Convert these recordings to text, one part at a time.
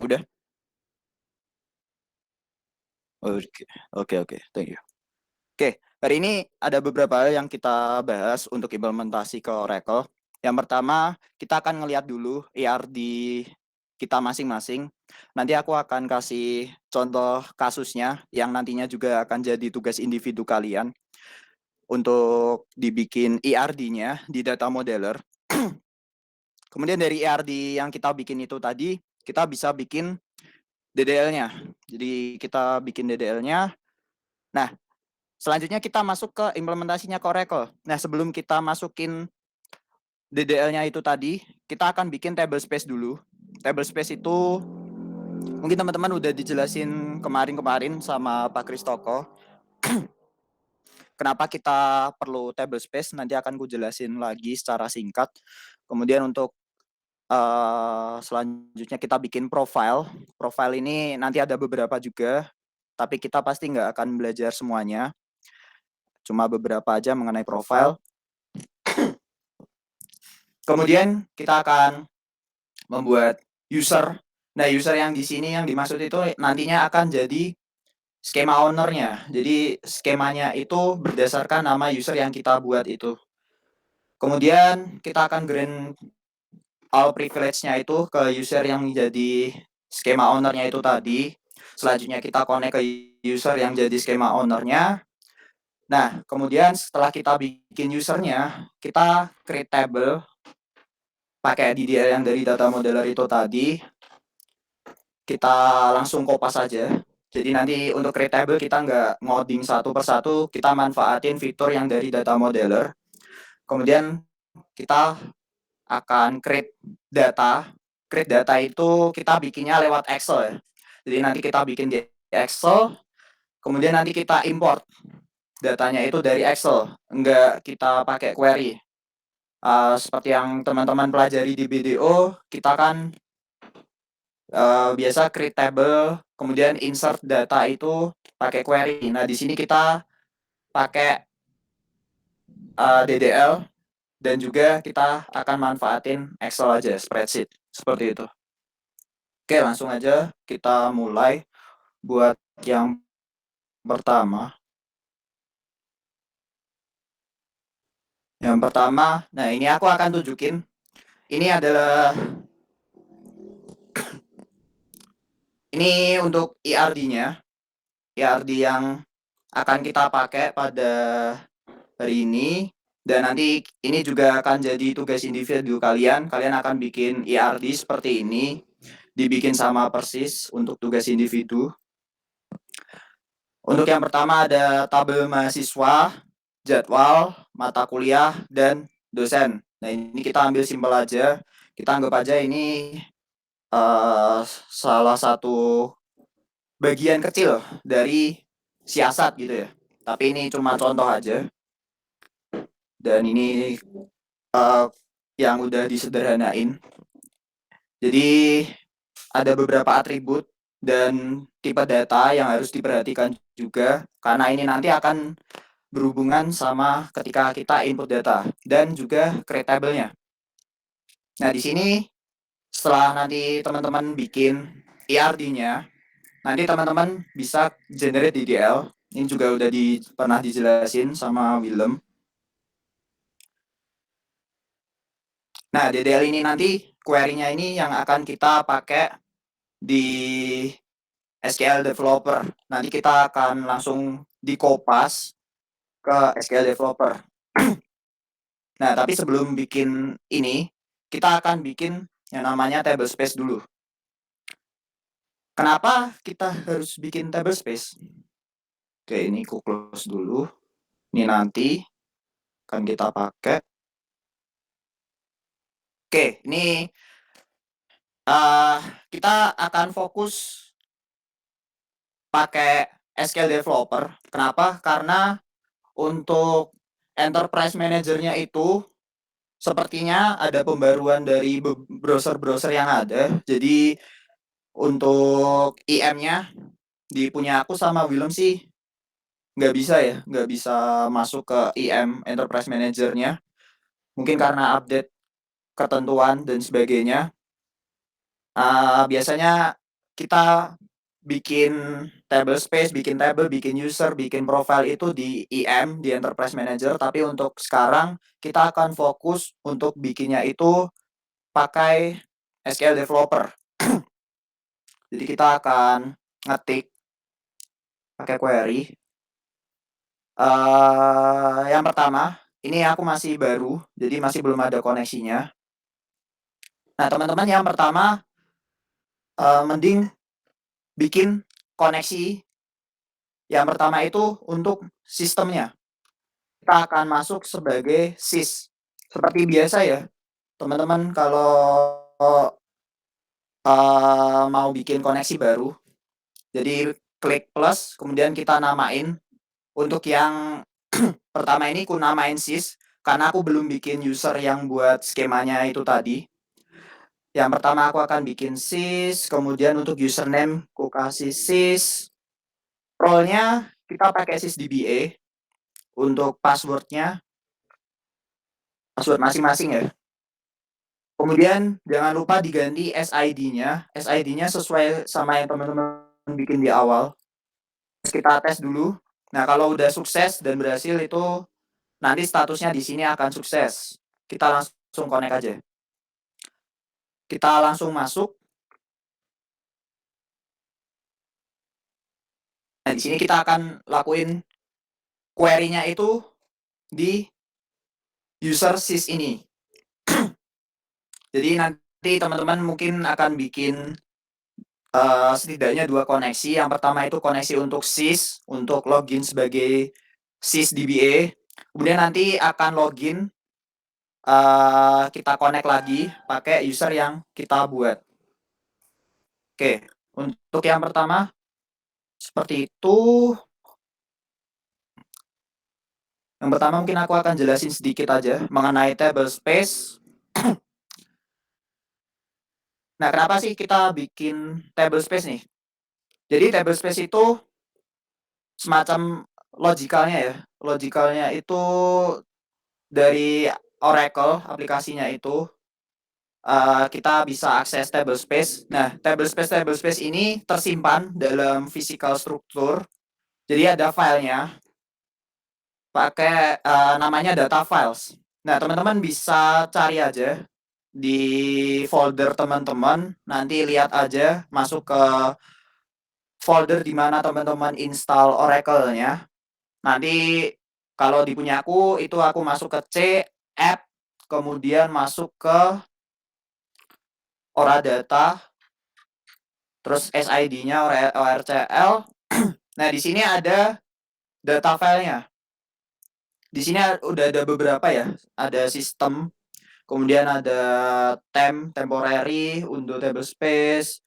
Udah? Oke, oke, oke, thank you. Oke, hari ini ada beberapa hal yang kita bahas untuk implementasi ke Oracle. Yang pertama, kita akan ngelihat dulu ERD kita masing-masing. Nanti aku akan kasih contoh kasusnya yang nantinya juga akan jadi tugas individu kalian untuk dibikin ERD-nya di data modeler. Kemudian dari ERD yang kita bikin itu tadi, kita bisa bikin DDL-nya. Jadi kita bikin DDL-nya. Nah, selanjutnya kita masuk ke implementasinya ke Oracle. Nah, sebelum kita masukin DDL-nya itu tadi, kita akan bikin table space dulu. Table space itu mungkin teman-teman udah dijelasin kemarin-kemarin sama Pak Kristoko. Kenapa kita perlu table space, nanti akan ku jelasin lagi secara singkat. Kemudian untuk selanjutnya kita bikin profile. Profile ini nanti ada beberapa juga, tapi kita pasti nggak akan belajar semuanya. Cuma beberapa aja mengenai profile. Kemudian kita akan membuat user. Nah, user yang di sini yang dimaksud itu nantinya akan jadi skema ownernya. Jadi skemanya itu berdasarkan nama user yang kita buat itu. Kemudian kita akan grant all privilege-nya itu ke user yang jadi skema ownernya itu tadi. Selanjutnya kita connect ke user yang jadi skema ownernya. Nah, kemudian setelah kita bikin usernya, kita create table pakai DDL yang dari data modeler itu tadi. Kita langsung kopas saja. Jadi nanti untuk create table kita nggak ngoding satu persatu, kita manfaatin fitur yang dari data modeler. Kemudian kita akan create data. Create data itu kita bikinnya lewat Excel ya. Jadi nanti kita bikin di Excel, kemudian nanti kita import datanya itu dari Excel, nggak kita pakai query. Seperti yang teman-teman pelajari di BDO, kita kan biasa create table, kemudian insert data itu pakai query. Nah, di sini kita pakai DDL dan juga kita akan manfaatin Excel aja, spreadsheet, seperti itu. Oke, langsung aja kita mulai buat yang pertama. Yang pertama, nah ini aku akan tunjukin. Ini adalah ini untuk ERD-nya. ERD yang akan kita pakai pada hari ini. Dan nanti ini juga akan jadi tugas individu kalian. Kalian akan bikin ERD seperti ini. Dibikin sama persis untuk tugas individu. Untuk yang pertama ada tabel mahasiswa, jadwal, mata kuliah, dan dosen. Nah, ini kita ambil simpel aja. Kita anggap aja ini salah satu bagian kecil dari siasat gitu ya. Tapi ini cuma contoh aja. Dan ini yang udah disederhanain. Jadi ada beberapa atribut dan tipe data yang harus diperhatikan juga karena ini nanti akan berhubungan sama ketika kita input data dan juga create table-nya. Nah, di sini setelah nanti teman-teman bikin ERD-nya, nanti teman-teman bisa generate DDL. Ini juga udah pernah dijelasin sama Willem. Nah, DDL ini nanti query-nya ini yang akan kita pakai di SQL Developer. Nanti kita akan langsung dikopas ke SQL Developer. Nah, tapi sebelum bikin ini, kita akan bikin yang namanya table space dulu. Kenapa kita harus bikin table space? Oke, ini aku close dulu. Ini nanti akan kita pakai. Oke, ini kita akan fokus pakai SQL Developer. Kenapa? Karena untuk Enterprise Manager-nya itu sepertinya ada pembaruan dari browser-browser yang ada. Jadi untuk IM-nya di punya aku sama Willem sih nggak bisa ya, nggak bisa masuk ke IM Enterprise Manager-nya. Mungkin karena update ketentuan dan sebagainya. Biasanya kita bikin table space, bikin table, bikin user, bikin profile itu di EM, di Enterprise Manager, tapi untuk sekarang kita akan fokus untuk bikinnya itu pakai SQL Developer. Jadi kita akan ngetik pakai query. Yang pertama, ini aku masih baru, jadi masih belum ada koneksinya. Nah, teman-teman, yang pertama mending bikin koneksi. Yang pertama itu untuk sistemnya. Kita akan masuk sebagai sys. Seperti biasa ya, teman-teman kalau mau bikin koneksi baru, jadi klik plus, kemudian kita namain. Untuk yang pertama ini aku namain sys, karena aku belum bikin user yang buat skemanya itu tadi. Yang pertama aku akan bikin sys, kemudian untuk username aku kasih sys. Role-nya kita pakai sysdba. Untuk password-nya, password masing-masing ya. Kemudian jangan lupa diganti SID-nya. SID-nya sesuai sama yang teman-teman bikin di awal. Kita tes dulu. Nah, kalau udah sukses dan berhasil itu nanti statusnya di sini akan sukses. Kita langsung connect aja. Kita langsung masuk. Nah, di sini kita akan lakuin query-nya itu di user sys ini. Jadi nanti teman-teman mungkin akan bikin setidaknya 2 koneksi. Yang pertama itu koneksi untuk sys, untuk login sebagai sysdba. Kemudian nanti akan login, kita connect lagi pakai user yang kita buat. Oke, untuk yang pertama seperti itu. Yang pertama mungkin aku akan jelasin sedikit aja mengenai table space. Nah, kenapa sih kita bikin table space nih? Jadi table space itu semacam logikalnya ya. Logikalnya itu dari Oracle aplikasinya itu kita bisa akses table space. Nah, table space ini tersimpan dalam physical struktur. Jadi ada filenya pakai namanya data files. Nah, teman-teman bisa cari aja di folder teman-teman, nanti lihat aja masuk ke folder di mana teman-teman install Oracle-nya. Nanti kalau di punya aku itu aku masuk ke C, app, kemudian masuk ke Oradata, terus SID-nya ORCL. Nah, di sini ada data filenya. Di sini udah ada beberapa ya. Ada sistem, kemudian ada temporary untuk table space.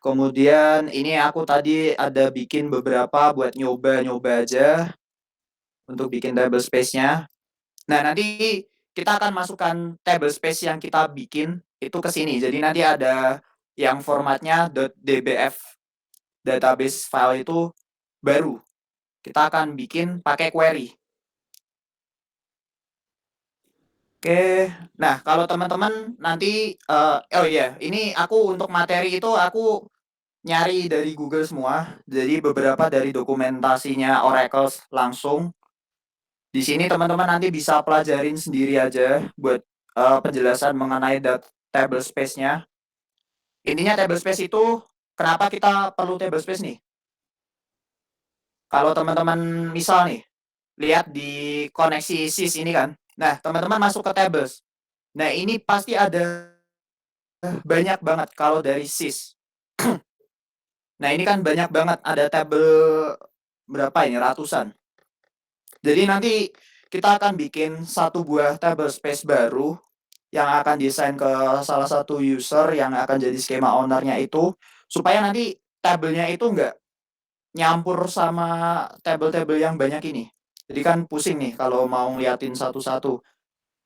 Kemudian ini aku tadi ada bikin beberapa buat nyoba-nyoba aja untuk bikin table space-nya. Nah, nanti kita akan masukkan table space yang kita bikin itu ke sini. Jadi nanti ada yang formatnya .dbf database file itu baru. Kita akan bikin pakai query. Oke. Nah, kalau teman-teman nanti oh iya, ini aku untuk materi itu aku nyari dari Google semua. Jadi beberapa dari dokumentasinya Oracle langsung. Di sini teman-teman nanti bisa pelajarin sendiri aja buat penjelasan mengenai table space-nya. Intinya table space itu kenapa kita perlu table space nih? Kalau teman-teman misal nih lihat di koneksi sys ini kan. Nah, teman-teman masuk ke tables. Nah, ini pasti ada banyak banget kalau dari sys. Nah, ini kan banyak banget, ada table berapa ini, ratusan. Jadi nanti kita akan bikin satu buah table space baru yang akan desain ke salah satu user yang akan jadi skema owner-nya itu, supaya nanti tabelnya itu nggak nyampur sama table-table yang banyak ini. Jadi kan pusing nih kalau mau ngeliatin satu-satu.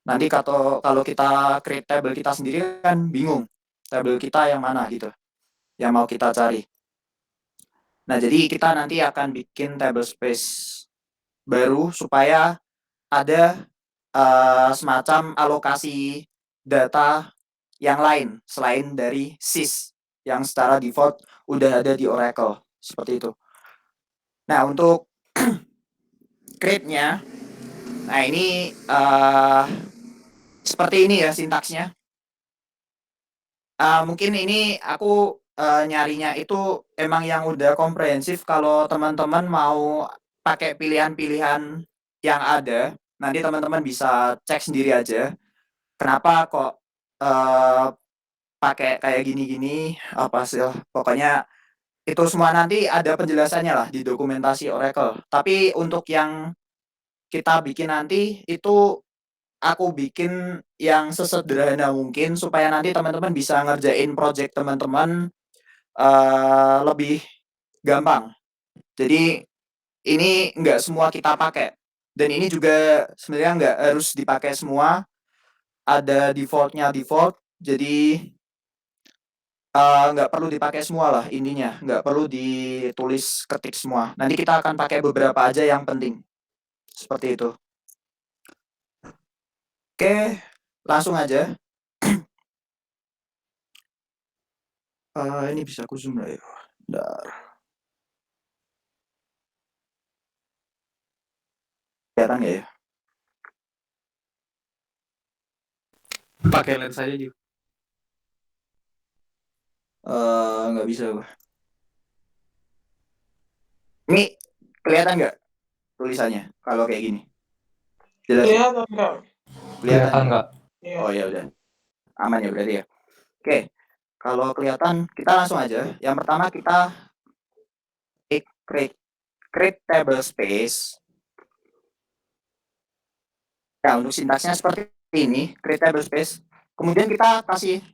Nanti kalau kita create table kita sendiri kan bingung. Table kita yang mana gitu, yang mau kita cari. Nah, jadi kita nanti akan bikin table space baru supaya ada semacam alokasi data yang lain selain dari sys. yang secara default udah ada di Oracle, seperti itu. Nah, untuk create-nya, nah ini seperti ini ya sintaksnya. Mungkin ini aku nyarinya itu emang yang udah komprehensif. Kalau teman-teman mau pakai pilihan-pilihan yang ada, nanti teman-teman bisa cek sendiri aja. Kenapa kok pakai kayak gini-gini, apa sih? Pokoknya itu semua nanti ada penjelasannya lah di dokumentasi Oracle. Tapi untuk yang kita bikin nanti itu aku bikin yang sesederhana mungkin supaya nanti teman-teman bisa ngerjain project teman-teman lebih gampang. Jadi ini nggak semua kita pakai. Dan ini juga sebenarnya nggak harus dipakai semua. Ada defaultnya default. Jadi nggak perlu dipakai semua lah intinya. Nggak perlu ditulis ketik semua. Nanti kita akan pakai beberapa aja yang penting. Seperti itu. Oke, langsung aja. Ini bisa aku zoom lah ya. Bentar. Kelihatan nggak ya? Pakai lens aja juga. Nggak bisa gua. Ini kelihatan nggak tulisannya kalau kayak gini? Jelas ya? Kelihatan nggak? Kelihatan ya? Nggak? Iya. Oh ya udah, aman ya berarti ya. Oke, kalau kelihatan kita langsung aja. Yang pertama kita create table space. Ya untuk sintaksnya seperti ini, create table space. Kemudian kita kasih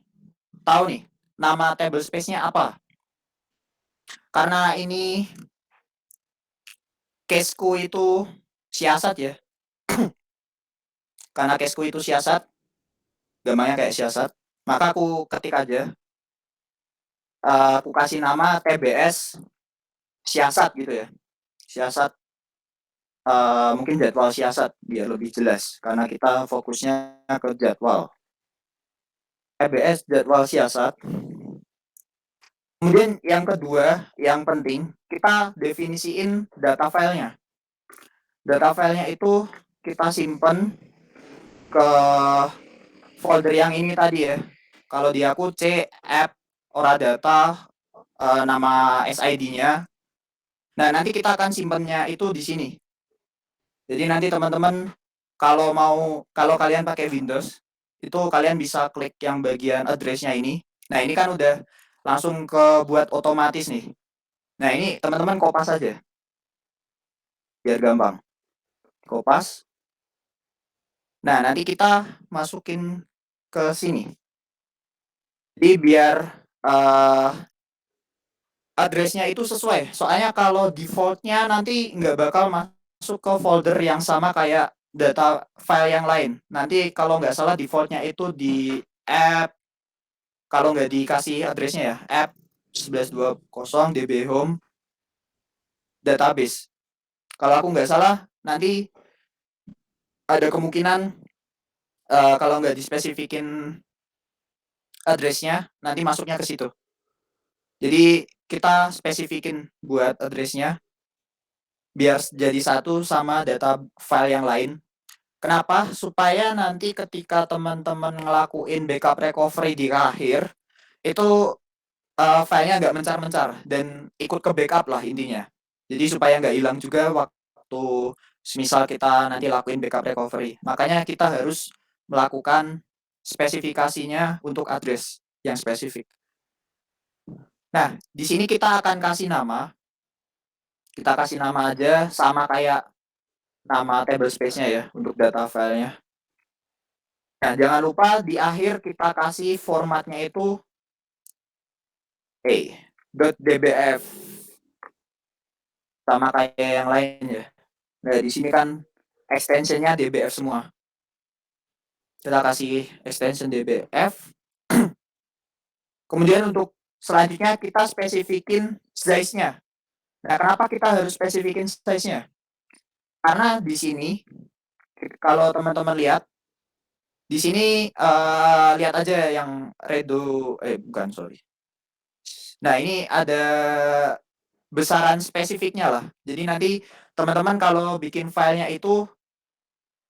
tahu nih nama table space-nya apa. Karena ini caseku itu siasat ya. Karena caseku itu siasat, gambarnya kayak siasat, maka aku ketik aja. Aku kasih nama TBS siasat gitu ya. Siasat mungkin jadwal siasat biar lebih jelas karena kita fokusnya ke jadwal. TBS jadwal siasat. Kemudian yang kedua, yang penting, kita definisiin data filenya. Data filenya itu kita simpen ke folder yang ini tadi ya. Kalau di aku C, app, ora data, nama SID-nya. Nah, nanti kita akan simpennya itu di sini. Jadi nanti teman-teman kalau kalian pakai Windows, itu kalian bisa klik yang bagian address-nya ini. Nah, ini kan udah langsung ke buat otomatis nih. Nah, ini teman-teman kopas aja. Biar gampang. Kopas. Nah, nanti kita masukin ke sini. Jadi biar address-nya itu sesuai. Soalnya kalau default-nya nanti nggak bakal masuk ke folder yang sama kayak data file yang lain. Nanti kalau nggak salah default-nya itu di app, kalau nggak dikasih address-nya ya, app 1120 db home database. Kalau aku nggak salah, nanti ada kemungkinan kalau nggak dispesifikin address-nya, nanti masuknya ke situ. Jadi kita spesifikin buat address-nya biar jadi satu sama data file yang lain. Kenapa? Supaya nanti ketika teman-teman ngelakuin backup recovery di akhir, itu filenya nggak mencar-mencar dan ikut ke backup lah intinya. Jadi supaya nggak hilang juga waktu misal kita nanti lakuin backup recovery. Makanya kita harus melakukan spesifikasinya untuk address yang spesifik. Nah, di sini kita akan kasih nama. Kita kasih nama aja sama kayak nama table space-nya ya untuk data filenya. Nah, jangan lupa di akhir kita kasih formatnya itu .dbf sama kayak yang lain ya. Nah, di sini kan extensionnya dbf semua. Kita kasih extension dbf. Kemudian untuk selanjutnya kita spesifikin size-nya. Nah, kenapa kita harus spesifikin size-nya? Karena di sini kalau teman-teman lihat di sini lihat aja yang redo bukan sorry. Nah, ini ada besaran spesifiknya lah. Jadi nanti teman-teman kalau bikin filenya itu,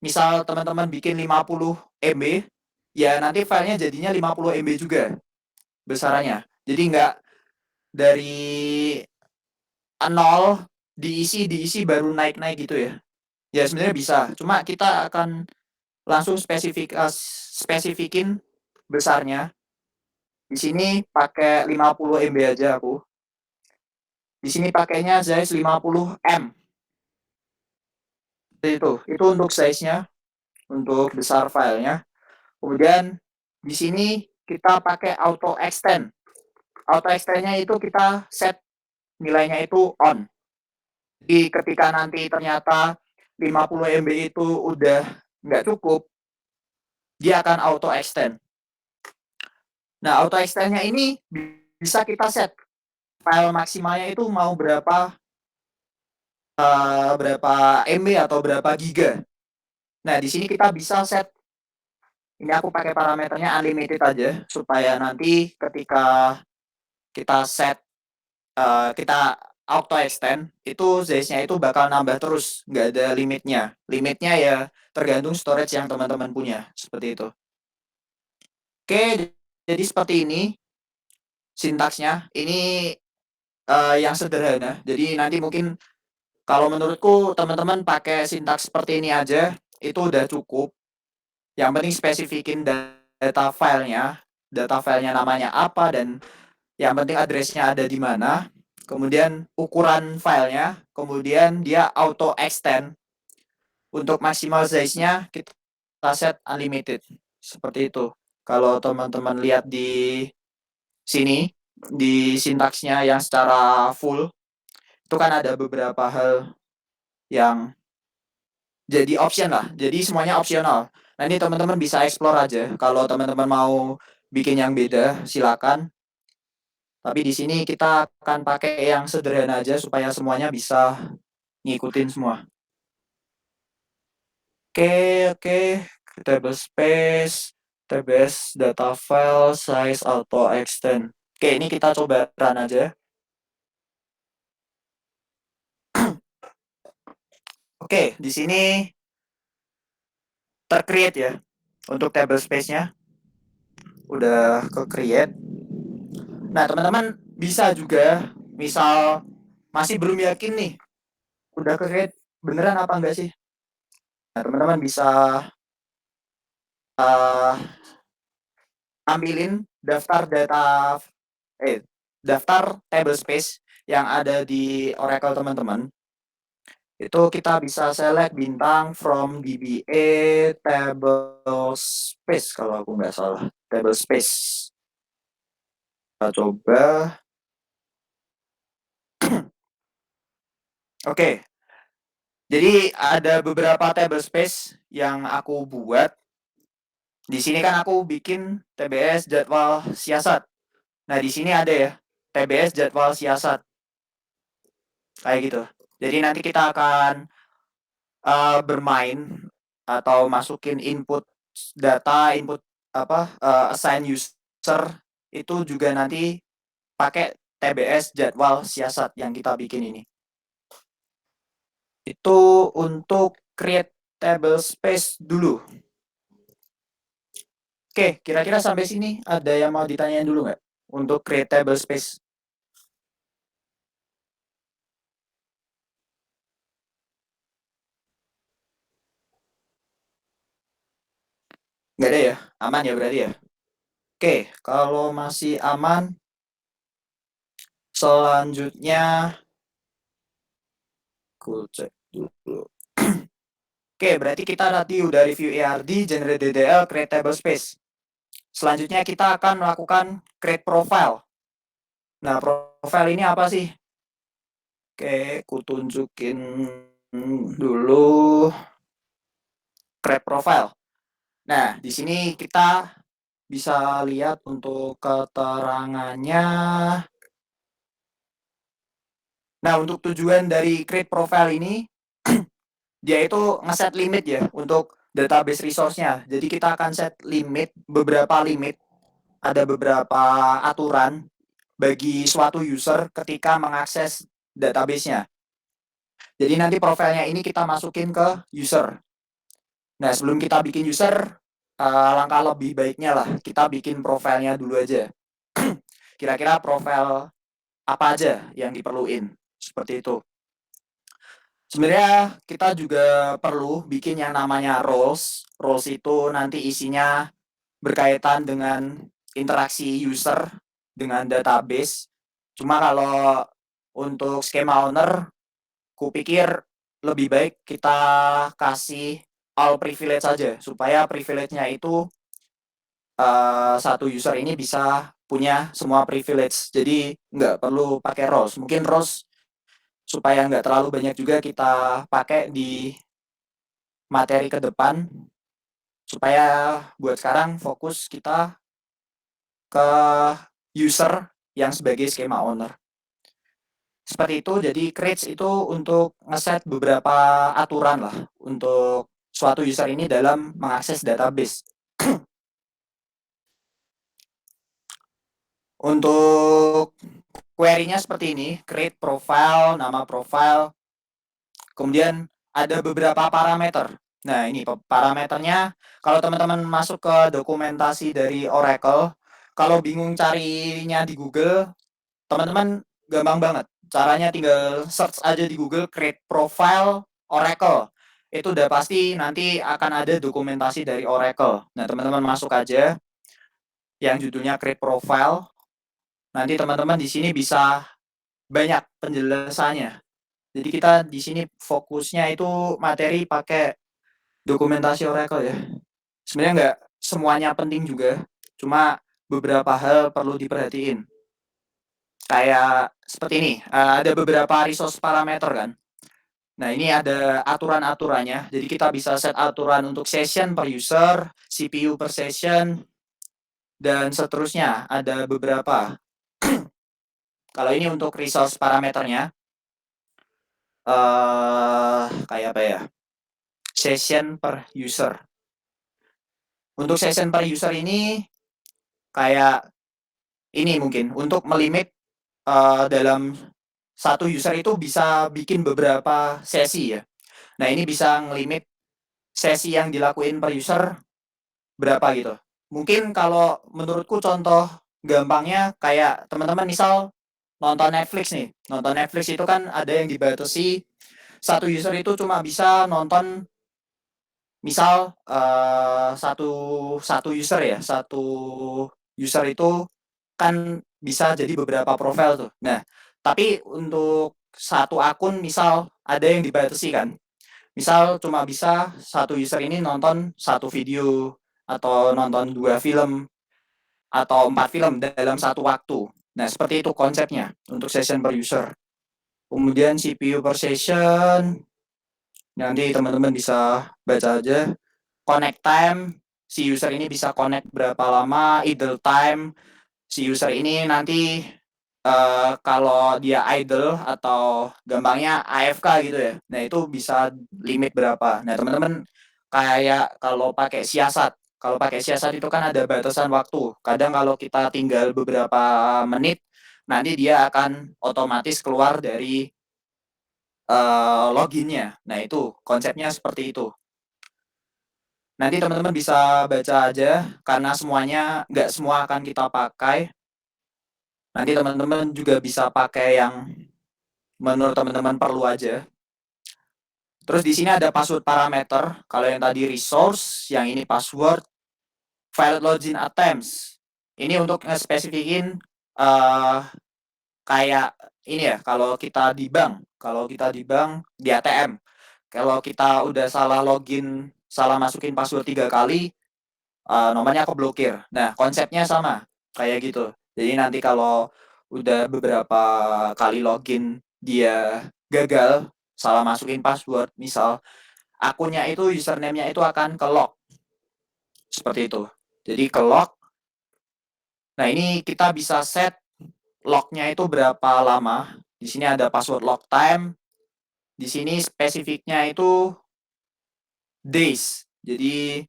misal teman-teman bikin 50 MB, ya nanti filenya jadinya 50 MB juga besarannya. Jadi nggak dari nol diisi baru naik-naik gitu ya. Ya sebenarnya bisa, cuma kita akan langsung spesifikin besarnya. Di sini pakai 50 MB aja aku. Di sini pakainya size 50 M. Itu untuk size-nya, untuk besar filenya. Kemudian di sini kita pakai auto extend. Auto extend-nya itu kita set nilainya itu on. Jadi ketika nanti ternyata 50 MB itu udah nggak cukup, dia akan auto extend. Nah, auto extend-nya ini bisa kita set file maksimalnya itu mau berapa MB atau berapa giga. Nah, di sini kita bisa set, ini aku pakai parameternya unlimited aja supaya nanti ketika kita set kita auto extend itu size-nya itu bakal nambah terus, nggak ada limitnya. Limitnya ya tergantung storage yang teman-teman punya, seperti itu. Oke, jadi seperti ini sintaksnya. Ini yang sederhana. Jadi nanti mungkin kalau menurutku teman-teman pakai sintaks seperti ini aja itu udah cukup. Yang penting spesifikin data filenya namanya apa, dan yang penting address-nya ada di mana. Kemudian ukuran filenya, kemudian dia auto extend. Untuk maksimal size-nya kita set unlimited. Seperti itu. Kalau teman-teman lihat di sini, di sintaksnya yang secara full, itu kan ada beberapa hal yang jadi option lah. Jadi semuanya opsional. Nanti teman-teman bisa explore aja. Kalau teman-teman mau bikin yang beda, silakan. Tapi di sini kita akan pakai yang sederhana aja supaya semuanya bisa ngikutin semua. Oke. Table space, TBS data file, size auto extend. Oke, ini kita coba run aja. Oke, di sini tercreate ya untuk table space-nya. Udah ke create. Nah, teman-teman bisa juga misal masih belum yakin nih, udah ke create beneran apa enggak sih? Nah, teman-teman bisa uh, ambilin daftar table space yang ada di Oracle teman-teman. Itu kita bisa select bintang from DBA table space kalau aku nggak salah. Table space. Kita coba. Oke. Jadi ada beberapa table space yang aku buat. Di sini kan aku bikin TBS jadwal siasat. Nah, di sini ada ya, TBS jadwal siasat. Kayak gitu. Jadi nanti kita akan bermain atau masukin input data, assign user, itu juga nanti pakai TBS jadwal siasat yang kita bikin ini. Itu untuk create table space dulu. Oke, kira-kira sampai sini ada yang mau ditanyain dulu nggak? Untuk create table space. Nggak ada ya? Aman ya berarti ya? Oke, kalau masih aman, selanjutnya aku cek dulu. Oke, berarti kita tadi udah review ERD, generate DDL, create table space. Selanjutnya kita akan melakukan create profile. Nah, profile ini apa sih? Oke, aku tunjukin dulu create profile. Nah, di sini kita bisa lihat untuk keterangannya. Nah, untuk tujuan dari create profile ini, dia itu ngeset limit ya untuk database resource-nya. Jadi kita akan set limit, beberapa limit, ada beberapa aturan, bagi suatu user ketika mengakses database-nya. Jadi nanti profilnya ini kita masukin ke user. Nah, sebelum kita bikin user, langkah lebih baiknya lah kita bikin profilnya dulu aja. Kira-kira profil apa aja yang diperluin, seperti itu. Sebenarnya kita juga perlu bikin yang namanya roles. Roles itu nanti isinya berkaitan dengan interaksi user dengan database. Cuma kalau untuk schema owner, kupikir lebih baik kita kasih all privilege saja supaya privilege-nya itu satu user ini bisa punya semua privilege. Jadi nggak perlu pakai roles. Mungkin roles supaya nggak terlalu banyak juga kita pakai di materi ke depan supaya buat sekarang fokus kita ke user yang sebagai schema owner. Seperti itu, jadi creates itu untuk ngeset beberapa aturan lah untuk suatu user ini dalam mengakses database. Untuk query-nya seperti ini, create profile, nama profile, kemudian ada beberapa parameter. Nah, ini parameternya, kalau teman-teman masuk ke dokumentasi dari Oracle, kalau bingung carinya di Google, teman-teman gampang banget. Caranya tinggal search aja di Google, create profile Oracle. Itu udah pasti nanti akan ada dokumentasi dari Oracle. Nah, teman-teman masuk aja yang judulnya create profile. Nanti teman-teman di sini bisa banyak penjelasannya. Jadi kita di sini fokusnya itu materi pakai dokumentasi Oracle ya. Sebenarnya nggak semuanya penting juga, cuma beberapa hal perlu diperhatiin. Kayak seperti ini, ada beberapa resource parameter kan. Nah, ini ada aturan-aturannya. Jadi kita bisa set aturan untuk session per user, CPU per session, dan seterusnya. Ada beberapa. Kalau ini untuk resource parameternya, kayak apa ya? Session per user. Untuk session per user ini kayak ini mungkin untuk melimit dalam satu user itu bisa bikin beberapa sesi ya. Nah, ini bisa ngelimit sesi yang dilakuin per user berapa gitu. Mungkin kalau menurutku contoh gampangnya kayak teman-teman misal nonton Netflix nih. Nonton Netflix itu kan ada yang dibatasi satu user itu cuma bisa nonton misal satu satu user ya, satu user itu kan bisa jadi beberapa profil tuh. Nah, tapi untuk satu akun misal ada yang dibatasi kan. Misal cuma bisa satu user ini nonton satu video atau nonton 2 film atau 4 film dalam satu waktu. Nah, seperti itu konsepnya untuk session per user. Kemudian CPU per session, nanti teman-teman bisa baca aja. Connect time, si user ini bisa connect berapa lama, idle time, si user ini nanti kalau dia idle atau gampangnya AFK gitu ya. Nah, itu bisa limit berapa. Nah, teman-teman kayak kalau pakai siasat. Kalau pakai siasat itu kan ada batasan waktu. Kadang kalau kita tinggal beberapa menit, nanti dia akan otomatis keluar dari loginnya. Nah, itu konsepnya seperti itu. Nanti teman-teman bisa baca aja karena semuanya nggak semua akan kita pakai. Nanti teman-teman juga bisa pakai yang menurut teman-teman perlu aja. Terus di sini ada password parameter. Kalau yang tadi resource, yang ini password, valid login attempts. Ini untuk nge-spesifikin kayak ini ya, kalau kita di bank, di ATM, kalau kita udah salah login, salah masukin password 3 kali, nomornya keblokir. Nah, konsepnya sama, kayak gitu. Jadi nanti kalau udah beberapa kali login dia gagal, salah masukin password, misal akunnya itu, username-nya itu akan ke lock. Seperti itu. Jadi ke lock. Nah, ini kita bisa set lock-nya itu berapa lama. Di sini ada password lock time. Di sini spesifiknya itu days. Jadi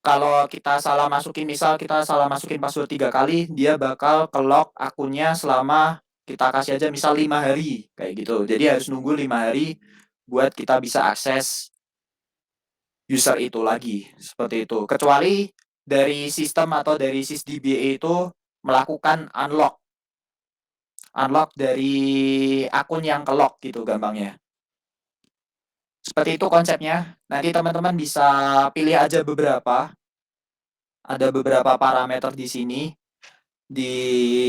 Kalau kita salah masukin, misal kita salah masukin password 3 kali, dia bakal ke-lock akunnya selama kita kasih aja misal 5 hari, kayak gitu. Jadi harus nunggu 5 hari buat kita bisa akses user itu lagi, seperti itu. Kecuali dari sistem atau dari sysdba itu melakukan unlock dari akun yang ke-lock gitu gampangnya. Seperti itu konsepnya. Nanti teman-teman bisa pilih aja beberapa. Ada beberapa parameter di sini di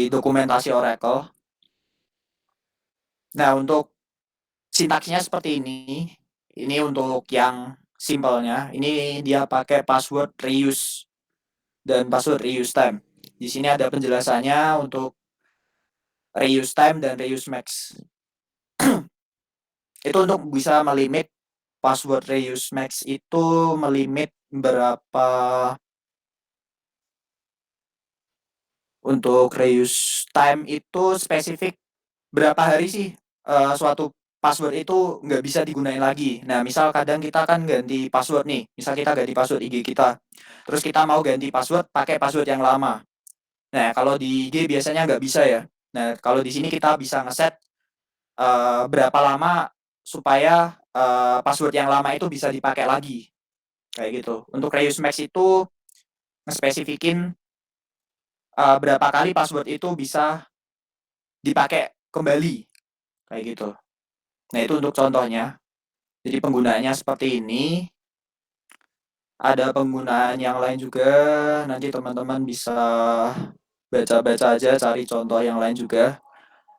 dokumentasi Oracle. Nah, untuk sintaksnya seperti ini. Ini untuk yang simpelnya. Ini dia pakai password reuse dan password reuse time. Di sini ada penjelasannya untuk reuse time dan reuse max. Itu untuk bisa melimit password reuse max itu melimit berapa untuk reuse time itu spesifik berapa hari sih suatu password itu nggak bisa digunain lagi. Nah, misal kadang kita kan ganti password nih, misal kita ganti password IG kita, terus kita mau ganti password pakai password yang lama. Nah, kalau di IG biasanya nggak bisa ya. Nah, kalau di sini kita bisa ngeset berapa lama supaya password yang lama itu bisa dipakai lagi, kayak gitu. Untuk reuse max itu ngespesifikin berapa kali password itu bisa dipakai kembali, kayak gitu. Nah, itu untuk contohnya. Jadi penggunaannya seperti ini. Ada penggunaan yang lain juga. Nanti teman-teman bisa baca-baca aja, cari contoh yang lain juga.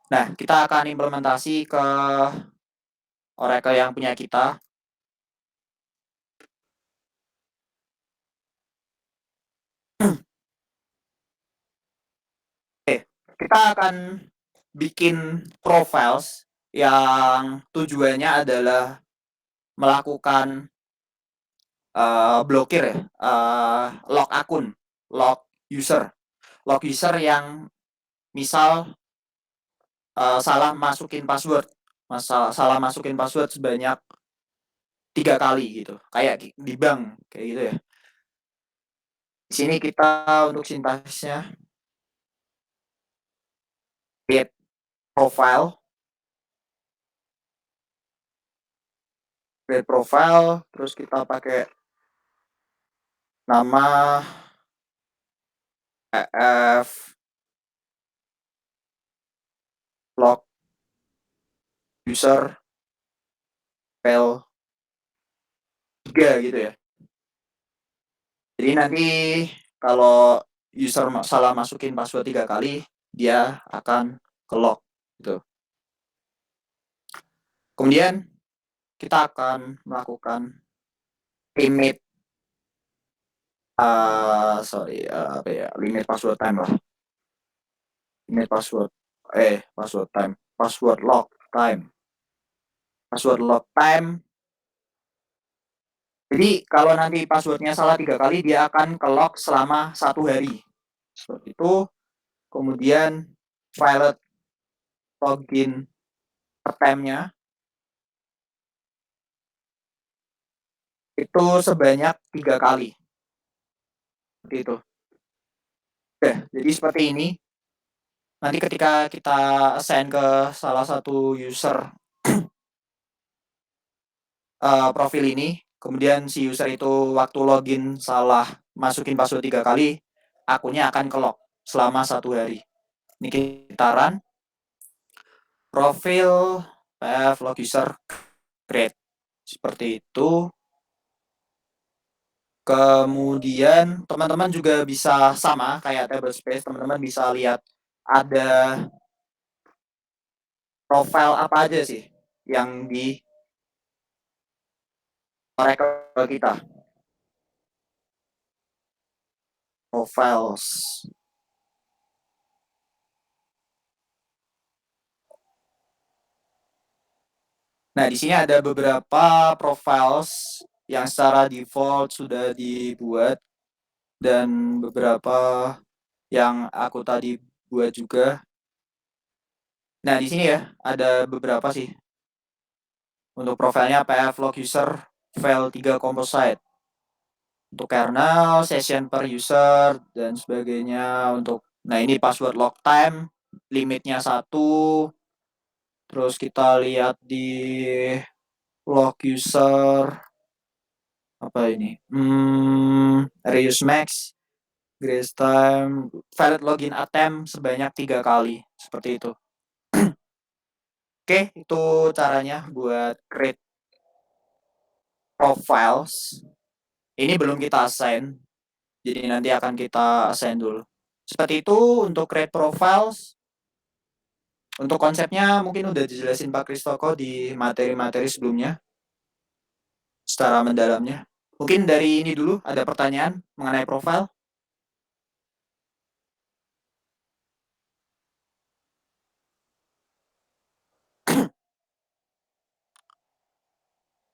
Nah, kita akan implementasi ke Oracle yang punya kita. Oke, kita akan bikin profiles yang tujuannya adalah melakukan blokir ya, lock akun, lock user. Lock user yang misal salah masukin password, salah masukin password sebanyak 3 kali gitu, kayak di bank kayak gitu ya. Di sini kita untuk sintaksnya create profile, terus kita pakai nama ef lock user file 3 gitu ya. Jadi nanti kalau user salah masukin password 3 kali, dia akan ke lock gitu. Kemudian kita akan melakukan limit apa ya, limit password time lah. Limit password time, password lock time. Password lock time. Jadi kalau nanti passwordnya salah 3 kali, dia akan ke lock selama 1 hari. Seperti itu. Kemudian valid login time-nya itu sebanyak 3 kali. Seperti itu. Oke, jadi seperti ini. Nanti ketika kita assign ke salah satu user profil ini, kemudian si user itu waktu login salah masukin password 3 kali, akunnya akan ke lock selama 1 hari. Ini kita run. Profil pf log user create. Seperti itu. Kemudian teman-teman juga bisa sama kayak tablespace, teman-teman bisa lihat ada profil apa aja sih yang di Oracle kita. Profiles. Nah, di sini ada beberapa profiles yang secara default sudah dibuat dan beberapa yang aku tadi buat juga. Nah, di sini ya ada beberapa sih. Untuk profilnya pf log user file 3 composite. untuk kernel, session per user, dan sebagainya. Nah ini password lock time, limitnya 1. Terus kita lihat di log user, apa ini? Reuse max, grace time, valid login attempt sebanyak 3 kali. Seperti itu. Oke, itu caranya buat create profiles. Ini belum kita assign, jadi nanti akan kita assign dulu. Seperti itu untuk create profiles. Untuk konsepnya mungkin udah dijelasin Pak Kristoko di materi-materi sebelumnya secara mendalamnya. Mungkin dari ini dulu ada pertanyaan mengenai profile.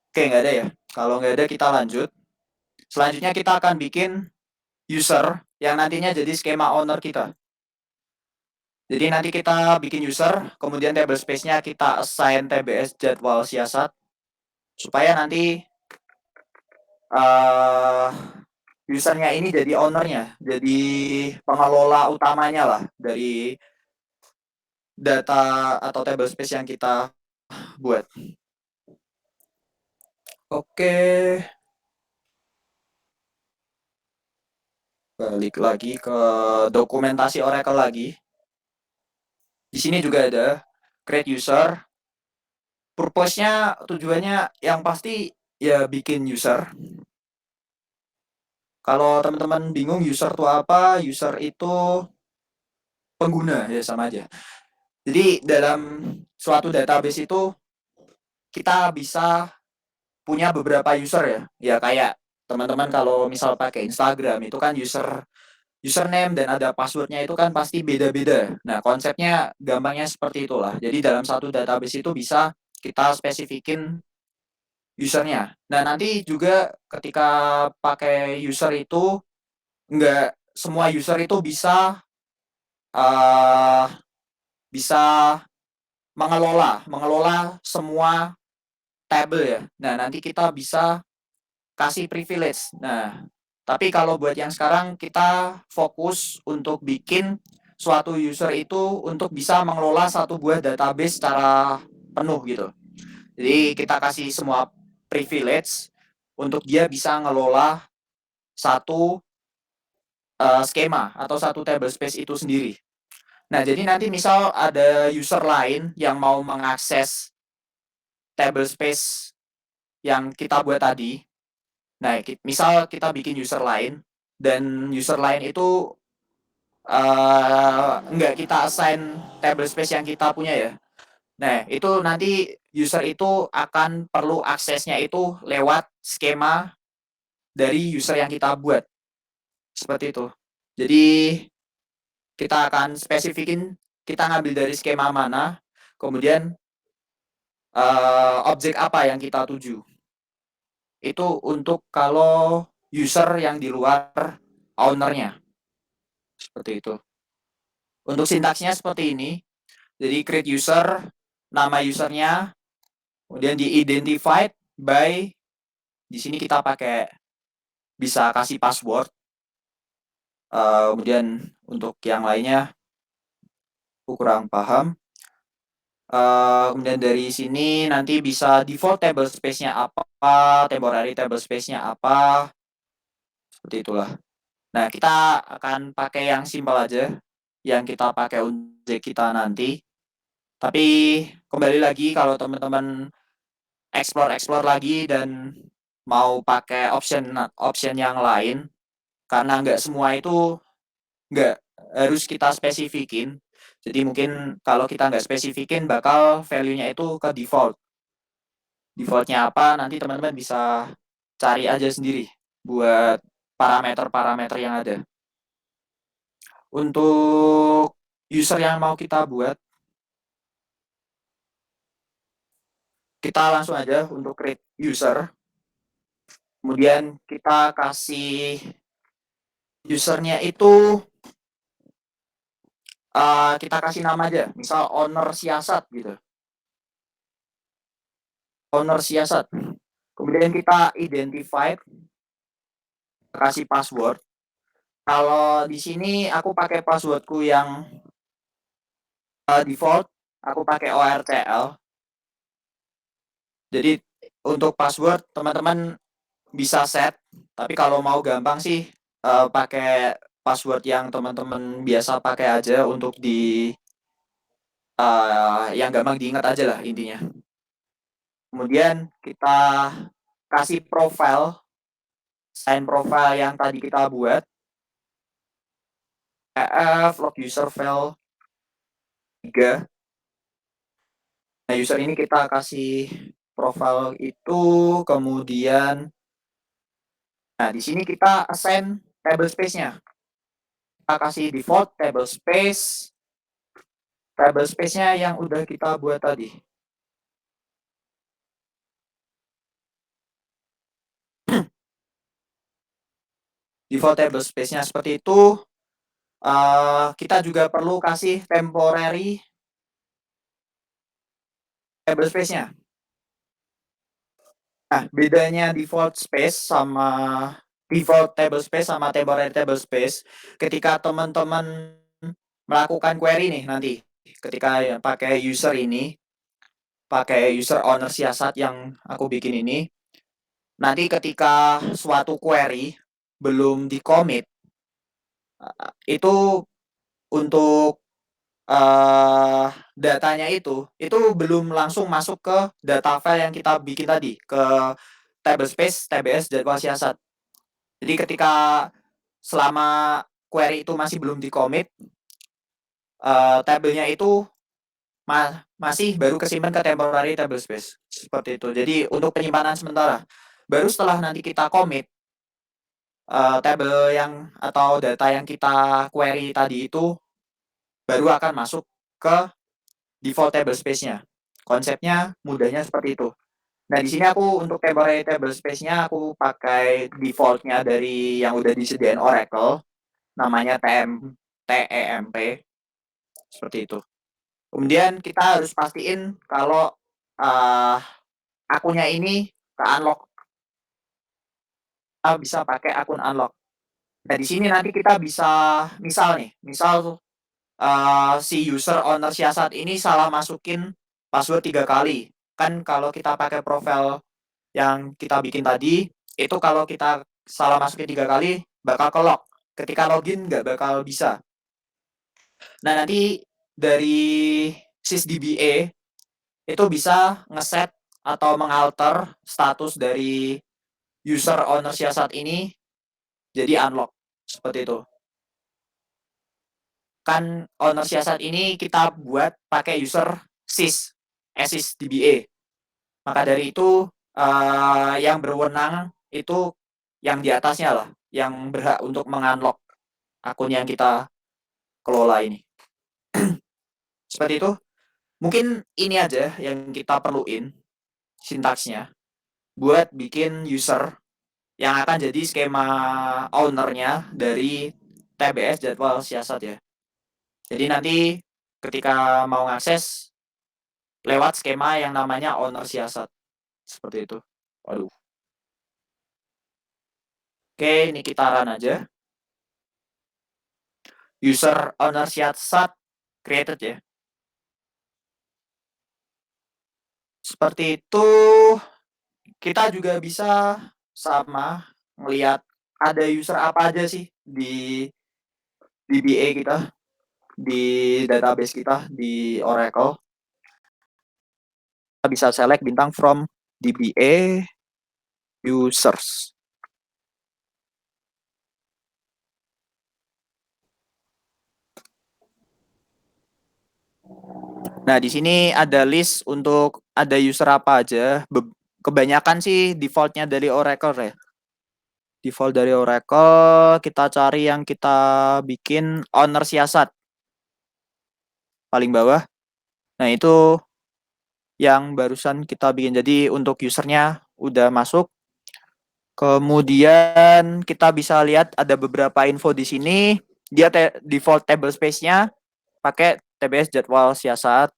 Oke, nggak ada ya. Kalau nggak ada kita lanjut. Selanjutnya kita akan bikin user yang nantinya jadi skema owner kita. Jadi nanti kita bikin user, kemudian table space-nya kita assign TBS jadwal siasat, supaya nanti usernya ini jadi ownernya, jadi pengelola utamanya lah dari data atau table space yang kita buat. Oke, balik lagi ke dokumentasi Oracle lagi. Di sini juga ada create user. Purpose-nya, tujuannya yang pasti ya bikin user. Kalau teman-teman bingung user itu apa, user itu pengguna, ya sama aja. Jadi dalam suatu database itu kita bisa punya beberapa user ya. Ya kayak teman-teman kalau misal pakai Instagram itu kan username dan ada passwordnya itu kan pasti beda-beda. Nah, konsepnya gampangnya seperti itulah. Jadi dalam satu database itu bisa kita spesifikin usernya. Nah, nanti juga ketika pakai user itu nggak semua user itu uh, bisa mengelola semua table ya. Nah, nanti kita bisa kasih privilege. Nah, tapi kalau buat yang sekarang kita fokus untuk bikin suatu user itu untuk bisa mengelola satu buah database secara penuh gitu. Jadi kita kasih semua privilege untuk dia bisa ngelola satu skema atau satu table space itu sendiri. Nah, jadi nanti misal ada user lain yang mau mengakses table space yang kita buat tadi. Nah, misal kita bikin user lain dan user lain itu nggak kita assign table space yang kita punya ya. Nah, itu nanti user itu akan perlu aksesnya itu lewat skema dari user yang kita buat. Seperti itu. Jadi kita akan spesifikin kita ngambil dari skema mana, kemudian objek apa yang kita tuju. Itu untuk kalau user yang di luar ownernya. Seperti itu. Untuk sintaksnya seperti ini. Jadi create user, nama usernya, kemudian di-identified by, di sini kita pakai bisa kasih password. Kemudian untuk yang lainnya aku kurang paham. Kemudian dari sini nanti bisa default table space-nya apa, temporary table space-nya apa, seperti itulah. Nah, kita akan pakai yang simpel aja, yang kita pakai objek kita nanti. Tapi kembali lagi kalau teman-teman explore lagi dan mau pakai option yang lain, karena nggak semua itu nggak harus kita spesifikin. Jadi mungkin kalau kita nggak spesifikin bakal value-nya itu ke default. Default-nya apa nanti teman-teman bisa cari aja sendiri buat parameter-parameter yang ada. Untuk user yang mau kita buat, kita langsung aja untuk create user. Kemudian kita kasih usernya itu kita kasih nama aja, misal owner siasat gitu. Owner siasat. Kemudian kita identify kasih password. Kalau di sini aku pakai passwordku yang default, aku pakai ORTL. Jadi untuk password teman-teman bisa set, tapi kalau mau gampang sih pakai password yang teman-teman biasa pakai aja untuk yang gampang diingat aja lah intinya. Kemudian kita kasih profile, sign profile yang tadi kita buat, log user file 3. Nah, user ini kita kasih profile itu, kemudian nah di sini kita assign table space-nya. Kita kasih default table space-nya yang udah kita buat tadi. Default table space-nya seperti itu. Kita juga perlu kasih temporary table space-nya. Nah, bedanya default table space sama temporary table space, ketika teman-teman melakukan query nih nanti, ketika pakai user owner siasat yang aku bikin ini, nanti ketika suatu query belum di-commit, itu untuk datanya itu belum langsung masuk ke data file yang kita bikin tadi, ke table space TBS jadwal siasat. Jadi ketika selama query itu masih belum di-commit, tabelnya itu masih baru kesimpan ke temporary table space. Seperti itu. Jadi untuk penyimpanan sementara. Baru setelah nanti kita commit, tabel yang atau data yang kita query tadi itu baru akan masuk ke default table space-nya. Konsepnya mudahnya seperti itu. Nah, di sini aku untuk temporary table space-nya aku pakai default-nya dari yang udah disediain Oracle, namanya TEMP, seperti itu. Kemudian kita harus pastiin kalau akunnya ini ke unlock, kita bisa pakai akun unlock. Nah, di sini nanti kita bisa misal si user owner siasat ini salah masukin password 3 kali. Kan kalau kita pakai profile yang kita bikin tadi, itu kalau kita salah masukin 3 kali bakal ke lock. Ketika login nggak bakal bisa. Nah, nanti dari sysdba itu bisa ngeset atau mengalter status dari user owner siasat ini jadi unlock. Seperti itu. Kan owner siasat ini kita buat pakai user sysdba. Maka dari itu yang berwenang itu yang di atasnya lah, yang berhak untuk mengunlock akun yang kita kelola ini. Seperti itu. Mungkin ini aja yang kita perluin sintaksnya buat bikin user yang akan jadi skema ownernya dari TBS jadwal siasat ya. Jadi nanti ketika mau ngakses lewat skema yang namanya owner siasat. Seperti itu. Waduh. Oke, ini kita run aja. User owner siasat created ya. Seperti itu. Kita juga bisa sama ngelihat ada user apa aja sih di DBA kita, di database kita di Oracle. Kita bisa select bintang from DBA users. Nah, di sini ada list untuk ada user apa aja. Kebanyakan sih defaultnya dari Oracle ya. Default dari Oracle, kita cari yang kita bikin owner siasat. Paling bawah. Nah, itu yang barusan kita bikin. Jadi untuk usernya udah masuk. Kemudian kita bisa lihat ada beberapa info di sini. Dia default table space-nya pakai TBS jadwal siasat.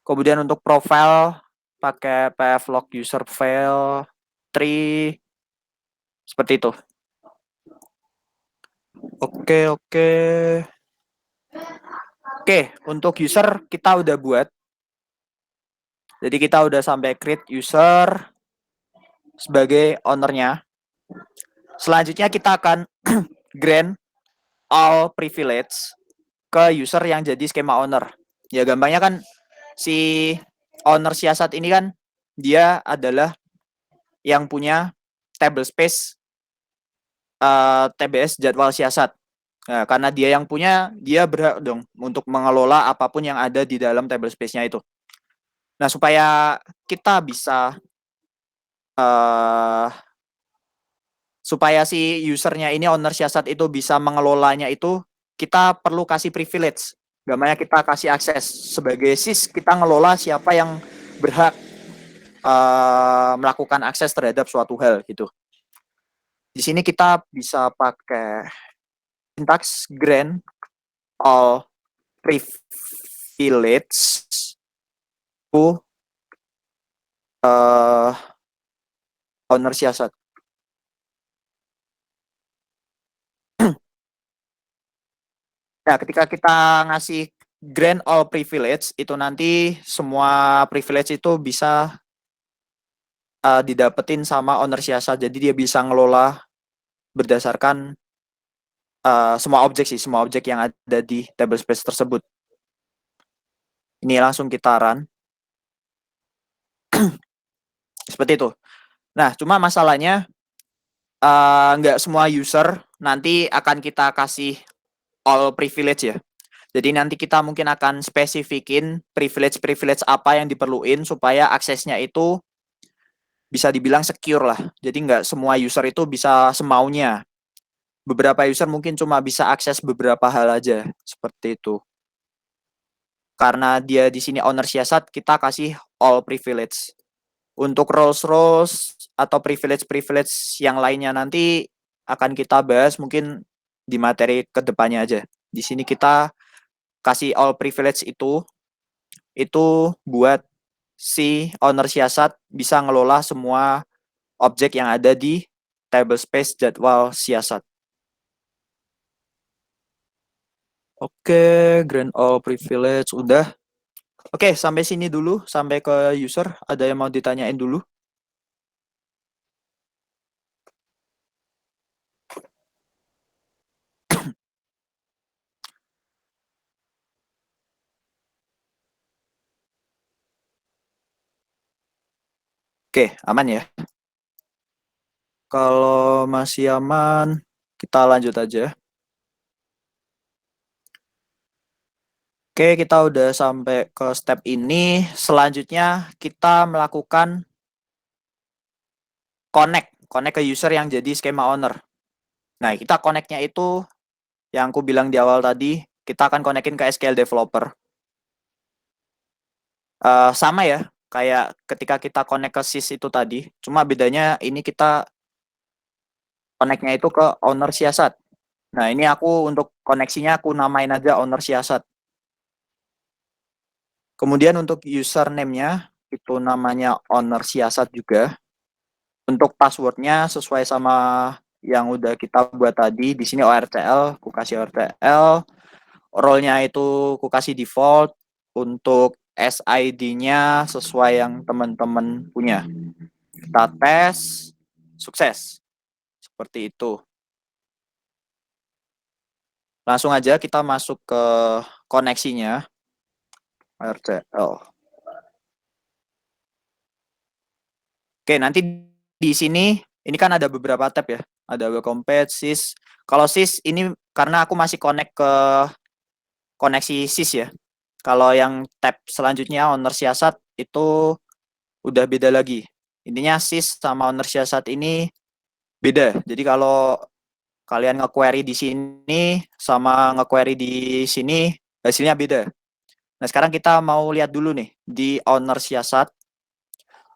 Kemudian untuk profile pakai pflog user file 3 seperti itu. Oke, oke. Oke, untuk user kita udah buat. Jadi kita udah sampai create user sebagai ownernya. Selanjutnya kita akan grant all privilege ke user yang jadi skema owner. Ya gampangnya kan si owner siasat ini kan dia adalah yang punya table space TBS jadwal siasat. Nah, karena dia yang punya, dia berhak dong untuk mengelola apapun yang ada di dalam table space-nya itu. Nah, supaya kita bisa supaya si usernya ini owner siasat itu bisa mengelolanya itu, kita perlu kasih privilege. Gamanya kita kasih akses sebagai SIS, kita ngelola siapa yang berhak melakukan akses terhadap suatu hal gitu. Di sini kita bisa pakai syntax grant all privilege to owner siasat. Nah, ketika kita ngasih grant all privilege, itu nanti semua privilege itu bisa didapetin sama owner siasat. Jadi dia bisa ngelola berdasarkan semua objek sih, semua objek yang ada di table space tersebut. Ini langsung kita run. Seperti itu. Nah, cuma masalahnya nggak semua user nanti akan kita kasih all privilege ya. Jadi nanti kita mungkin akan spesifikin privilege-privilege apa yang diperluin supaya aksesnya itu bisa dibilang secure lah. Jadi nggak semua user itu bisa semaunya. Beberapa user mungkin cuma bisa akses beberapa hal aja, seperti itu. Karena dia di sini owner siasat, kita kasih all privilege. Untuk roles atau privilege-privilege yang lainnya nanti akan kita bahas mungkin di materi kedepannya aja. Di sini kita kasih all privilege itu buat si owner siasat bisa ngelola semua objek yang ada di table space jadwal siasat. Oke, grant all privilege udah. Oke, sampai sini dulu, sampai ke user. Ada yang mau ditanyain dulu? Oke, aman ya. Kalau masih aman, kita lanjut aja. Oke, kita udah sampai ke step ini. Selanjutnya kita melakukan connect ke user yang jadi skema owner. Nah, kita connect-nya itu yang aku bilang di awal tadi, kita akan connect-in ke SQL Developer. Sama ya, kayak ketika kita connect ke SIS itu tadi, cuma bedanya ini kita connect-nya itu ke owner siasat. Nah, ini aku untuk koneksinya aku namain aja owner siasat. Kemudian untuk username-nya itu namanya owner siasat juga. Untuk password-nya sesuai sama yang udah kita buat tadi. Di sini ORTL, aku kasih ORTL. Role-nya itu aku kasih default. Untuk SID-nya sesuai yang teman-teman punya. Kita tes, sukses. Seperti itu. Langsung aja kita masuk ke koneksinya. RTL. Oke, nanti di sini ini kan ada beberapa tab ya. Ada Webcompet, SIS. Kalau SIS ini karena aku masih connect ke koneksi SIS ya. Kalau yang tab selanjutnya owner siasat itu udah beda lagi. Intinya SIS sama owner siasat ini beda. Jadi kalau kalian nge-query di sini sama nge-query di sini hasilnya beda. Nah, sekarang kita mau lihat dulu nih di owner siasat.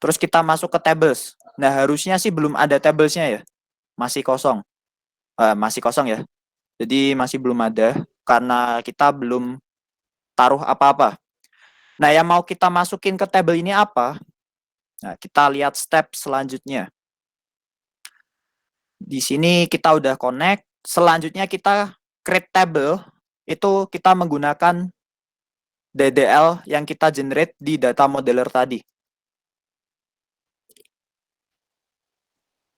Terus kita masuk ke tables. Nah, harusnya sih belum ada tablesnya ya. Masih kosong. Masih kosong ya. Jadi masih belum ada karena kita belum taruh apa-apa. Nah, yang mau kita masukin ke table ini apa? Nah, kita lihat step selanjutnya. Di sini kita udah connect, selanjutnya kita create table, itu kita menggunakan DDL yang kita generate di data modeler tadi.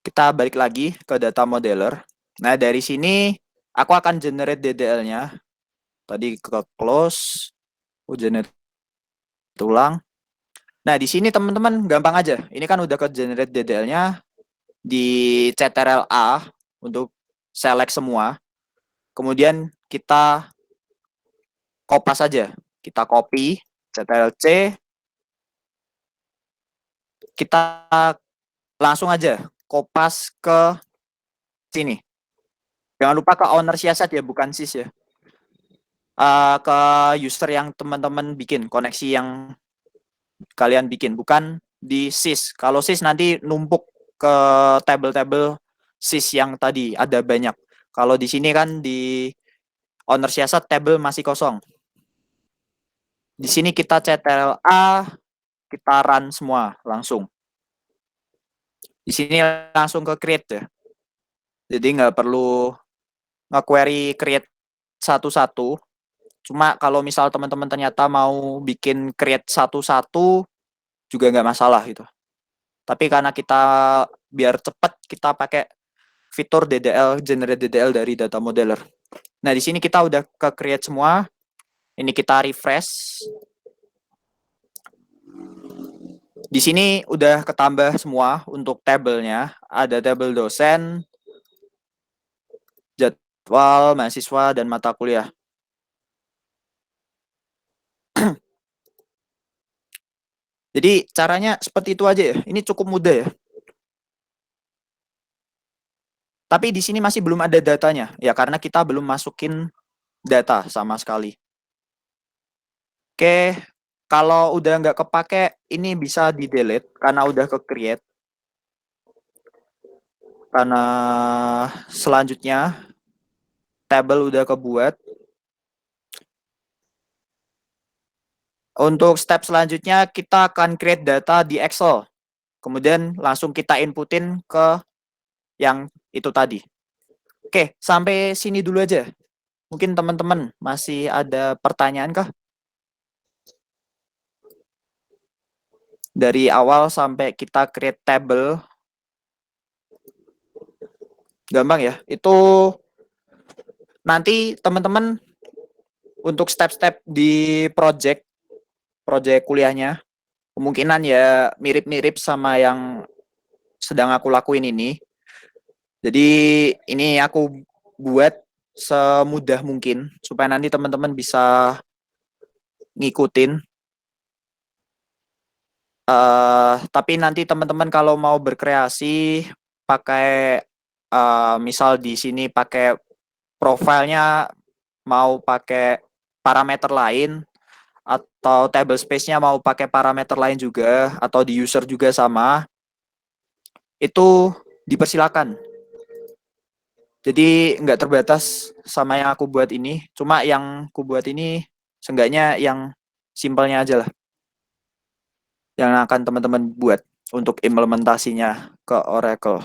Kita balik lagi ke data modeler. Nah, dari sini aku akan generate DDL-nya. Tadi ke close, generate ulang. Nah, di sini teman-teman gampang aja. Ini kan udah ke generate DDL-nya, di Ctrl A untuk select semua. Kemudian kita kopas saja. Kita copy, Ctrl C, kita langsung aja kopas ke sini. Jangan lupa ke owner siasat ya, bukan sys ya. Ke user yang teman-teman bikin, koneksi yang kalian bikin, bukan di sys. Kalau sys nanti numpuk ke table-table sys yang tadi ada banyak. Kalau di sini kan di owner siasat table masih kosong. Di sini kita Ctrl A, kita run semua langsung. Di sini langsung ke create ya. Jadi nggak perlu nge-query create satu-satu. Cuma kalau misal teman-teman ternyata mau bikin create satu-satu juga nggak masalah gitu. Tapi karena kita biar cepat kita pakai fitur DDL, generate DDL dari data modeler. Nah, di sini kita udah ke create semua. Ini kita refresh. Di sini udah ketambah semua untuk tabelnya. Ada tabel dosen, jadwal, mahasiswa, dan mata kuliah. Jadi caranya seperti itu aja ya. Ini cukup mudah ya. Tapi di sini masih belum ada datanya. Ya karena kita belum masukin data sama sekali. Oke, kalau udah nggak kepake, ini bisa di-delete karena udah ke-create. Karena selanjutnya, table udah kebuat. Untuk step selanjutnya, kita akan create data di Excel. Kemudian langsung kita inputin ke yang itu tadi. Oke, sampai sini dulu aja. Mungkin teman-teman masih ada pertanyaan kah? Dari awal sampai kita create table. Gampang ya. Itu nanti teman-teman untuk step-step di project kuliahnya, kemungkinan ya mirip-mirip sama yang sedang aku lakuin ini. Jadi ini aku buat semudah mungkin supaya nanti teman-teman bisa ngikutin. Tapi nanti teman-teman kalau mau berkreasi pakai misal di sini pakai profilnya mau pakai parameter lain atau table space-nya mau pakai parameter lain juga atau di user juga sama, itu dipersilakan. Jadi nggak terbatas sama yang aku buat ini, cuma yang aku buat ini seenggaknya yang simpelnya aja lah, yang akan teman-teman buat untuk implementasinya ke Oracle.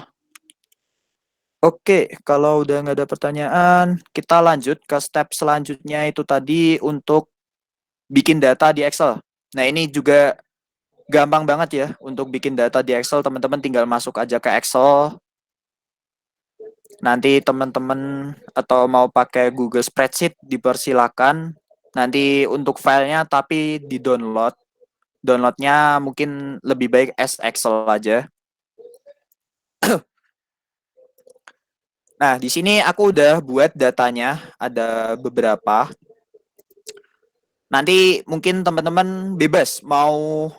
Oke, kalau udah nggak ada pertanyaan, kita lanjut ke step selanjutnya itu tadi untuk bikin data di Excel. Nah, ini juga gampang banget ya untuk bikin data di Excel. Teman-teman tinggal masuk aja ke Excel. Nanti teman-teman atau mau pakai Google Spreadsheet dipersilakan. Nanti untuk filenya tapi di-download. Downloadnya mungkin lebih baik as Excel aja. Nah, di sini aku udah buat datanya, ada beberapa. Nanti mungkin teman-teman bebas mau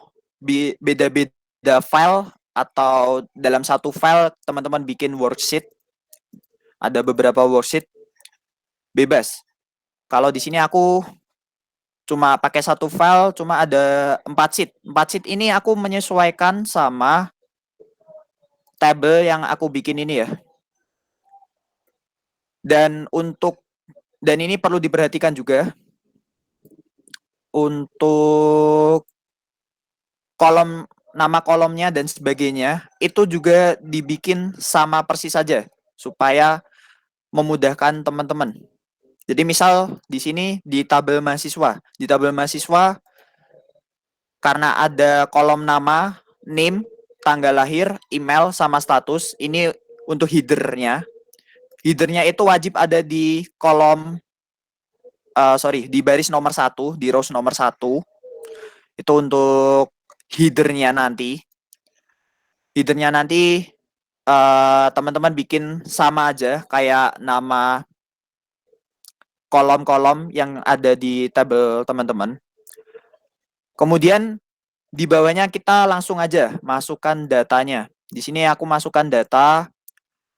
beda-beda file atau dalam satu file teman-teman bikin worksheet. Ada beberapa worksheet bebas. Kalau di sini aku cuma pakai satu file, cuma ada 4 sheet. 4 sheet ini aku menyesuaikan sama table yang aku bikin ini ya. Dan ini perlu diperhatikan juga untuk nama kolomnya dan sebagainya itu juga dibikin sama persis saja supaya memudahkan teman-teman. Jadi misal di sini di tabel mahasiswa karena ada kolom nama, name, tanggal lahir, email sama status. Ini untuk headernya. Headernya itu wajib ada di kolom di baris nomor 1, di rows nomor 1. Itu untuk headernya nanti. Headernya nanti teman-teman bikin sama aja kayak nama kolom-kolom yang ada di tabel teman-teman. Kemudian di bawahnya kita langsung aja masukkan datanya. Di sini aku masukkan data,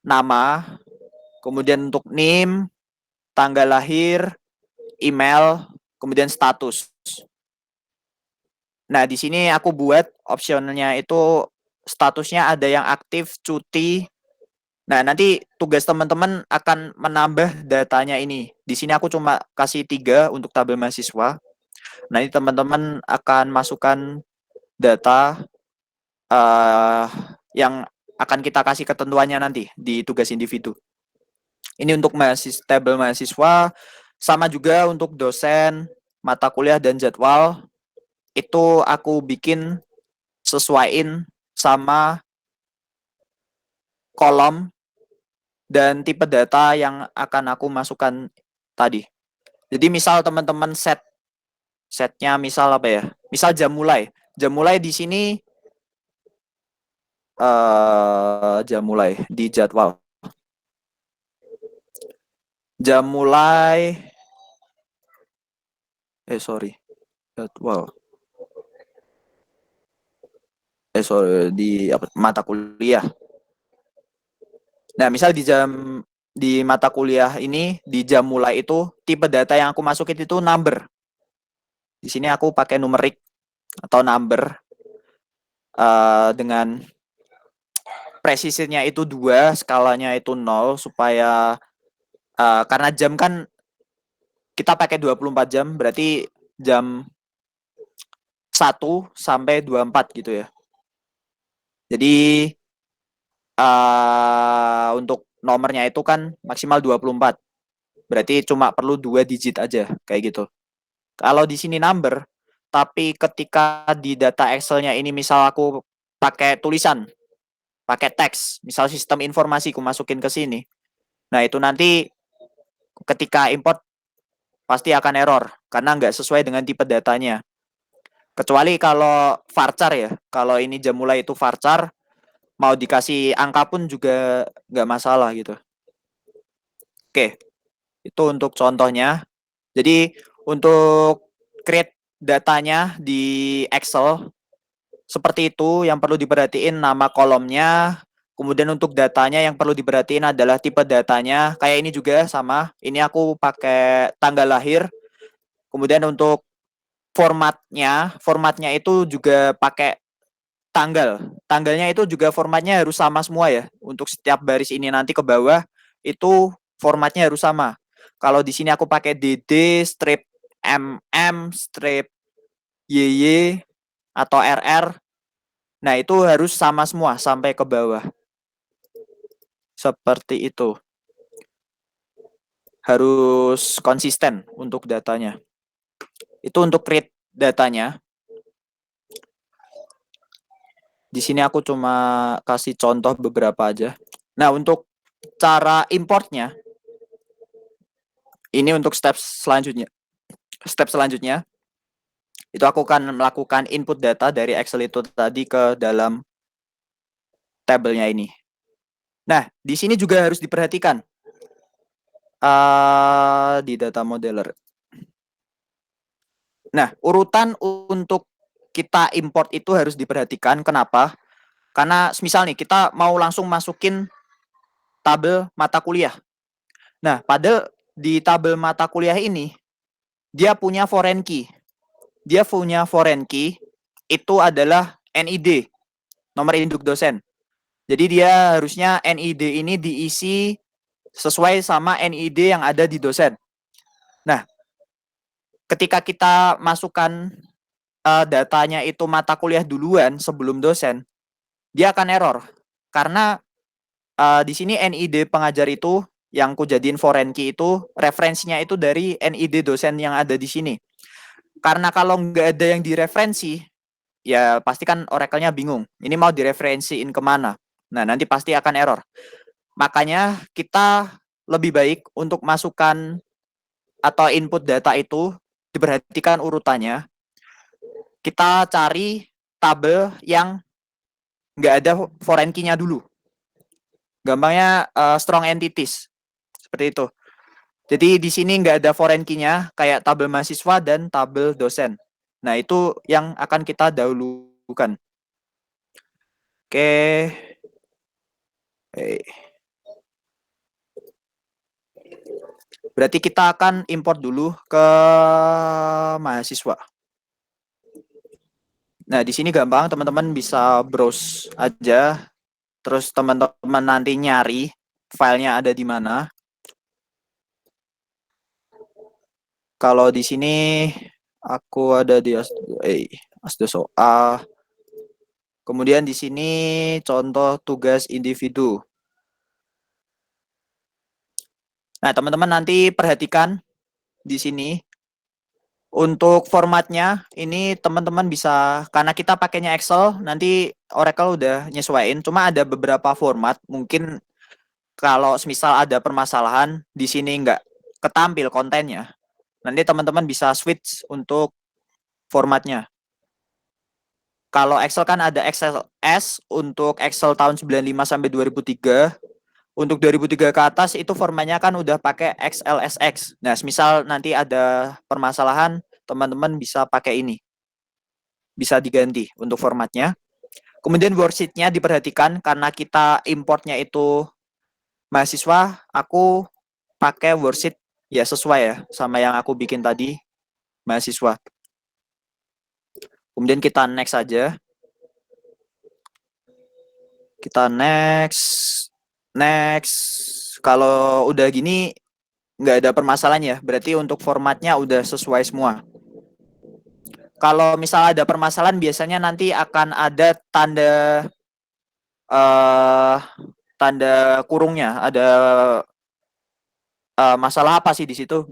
nama, kemudian untuk name, tanggal lahir, email, kemudian status. Nah, di sini aku buat optionnya itu statusnya ada yang aktif, cuti. Nah, nanti tugas teman-teman akan menambah datanya ini. Di sini aku cuma kasih 3 untuk tabel mahasiswa. Nanti teman-teman akan masukkan data yang akan kita kasih ketentuannya nanti di tugas individu. Ini untuk tabel mahasiswa, sama juga untuk dosen, mata kuliah, dan jadwal. Itu aku bikin sesuaiin sama kolom dan tipe data yang akan aku masukkan tadi. Jadi misal teman-teman setnya misal apa ya? Misal jam mulai. Jam mulai di sini jam mulai di jadwal. Jam mulai jadwal. Di mata kuliah. Nah, misal di mata kuliah ini di jam mulai itu tipe data yang aku masukin itu number. Di sini aku pakai numerik atau number dengan presisinya itu 2, skalanya itu 0 supaya karena jam kan kita pakai 24 jam, berarti jam 1 sampai 24 gitu ya. Jadi untuk nomornya itu kan maksimal 24. Berarti cuma perlu 2 digit aja kayak gitu. Kalau di sini number, tapi ketika di data Excel-nya ini misal aku pakai tulisan, pakai teks, misal sistem informasi aku masukin ke sini. Nah, itu nanti ketika import pasti akan error karena nggak sesuai dengan tipe datanya. Kecuali kalau varchar ya, kalau ini jam mulai itu varchar, mau dikasih angka pun juga nggak masalah gitu. Oke, itu untuk contohnya. Jadi untuk create datanya di Excel seperti itu, yang perlu diperhatiin nama kolomnya, kemudian untuk datanya yang perlu diperhatiin adalah tipe datanya. Kayak ini juga sama, ini aku pakai tanggal lahir. Kemudian untuk formatnya itu juga pakai tanggal. Tanggalnya itu juga formatnya harus sama semua ya. Untuk setiap baris ini nanti ke bawah itu formatnya harus sama. Kalau di sini aku pakai DD strip MM strip YY atau RR. Nah, itu harus sama semua sampai ke bawah. Seperti itu. Harus konsisten untuk datanya. Itu untuk create datanya. Di sini aku cuma kasih contoh beberapa aja. Nah, untuk cara importnya, ini untuk step selanjutnya. Step selanjutnya, itu aku akan melakukan input data dari Excel itu tadi ke dalam tabelnya ini. Nah, di sini juga harus diperhatikan di data modeler. Nah, urutan untuk kita import itu harus diperhatikan. Kenapa? Karena misal nih kita mau langsung masukin tabel mata kuliah. Nah, pada di tabel mata kuliah ini dia punya foreign key. Dia punya foreign key itu adalah NID, nomor induk dosen. Jadi dia harusnya NID ini diisi sesuai sama NID yang ada di dosen. Nah, ketika kita masukkan datanya itu mata kuliah duluan sebelum dosen, dia akan error. Karena di sini NID pengajar itu yang ku jadiin foreign key itu referensinya itu dari NID dosen yang ada di sini. Karena kalau nggak ada yang direferensi, ya pasti kan Oracle-nya bingung. Ini mau direferensiin kemana? Nah, nanti pasti akan error. Makanya kita lebih baik untuk masukkan atau input data itu diperhatikan urutannya. Kita cari tabel yang nggak ada foreign key-nya dulu. Gampangnya strong entities. Seperti itu. Jadi di sini nggak ada foreign key-nya kayak tabel mahasiswa dan tabel dosen. Nah, itu yang akan kita dahulukan. Oke. Berarti kita akan import dulu ke mahasiswa. Nah, di sini gampang, teman-teman bisa browse aja. Terus teman-teman nanti nyari filenya ada di mana. Kalau di sini aku ada di Asdosoa. Kemudian di sini contoh tugas individu. Nah, teman-teman nanti perhatikan di sini untuk formatnya ini teman-teman bisa, karena kita pakainya Excel, nanti Oracle udah nyesuaiin. Cuma ada beberapa format mungkin kalau misal ada permasalahan di sini nggak ketampil kontennya, nanti teman-teman bisa switch untuk formatnya. Kalau Excel kan ada Excel S untuk Excel tahun 95 sampai 2003. Untuk 2003 ke atas itu formatnya kan udah pakai XLSX. Nah, misal nanti ada permasalahan, teman-teman bisa pakai ini. Bisa diganti untuk formatnya. Kemudian worksheet-nya diperhatikan karena kita importnya itu mahasiswa, aku pakai worksheet ya sesuai ya sama yang aku bikin tadi, mahasiswa. Kemudian kita next aja. Kita next. Next. Kalau udah gini nggak ada permasalahan ya, berarti untuk formatnya udah sesuai semua. Kalau misal ada permasalahan biasanya nanti akan ada tanda kurungnya, ada masalah apa sih di situ.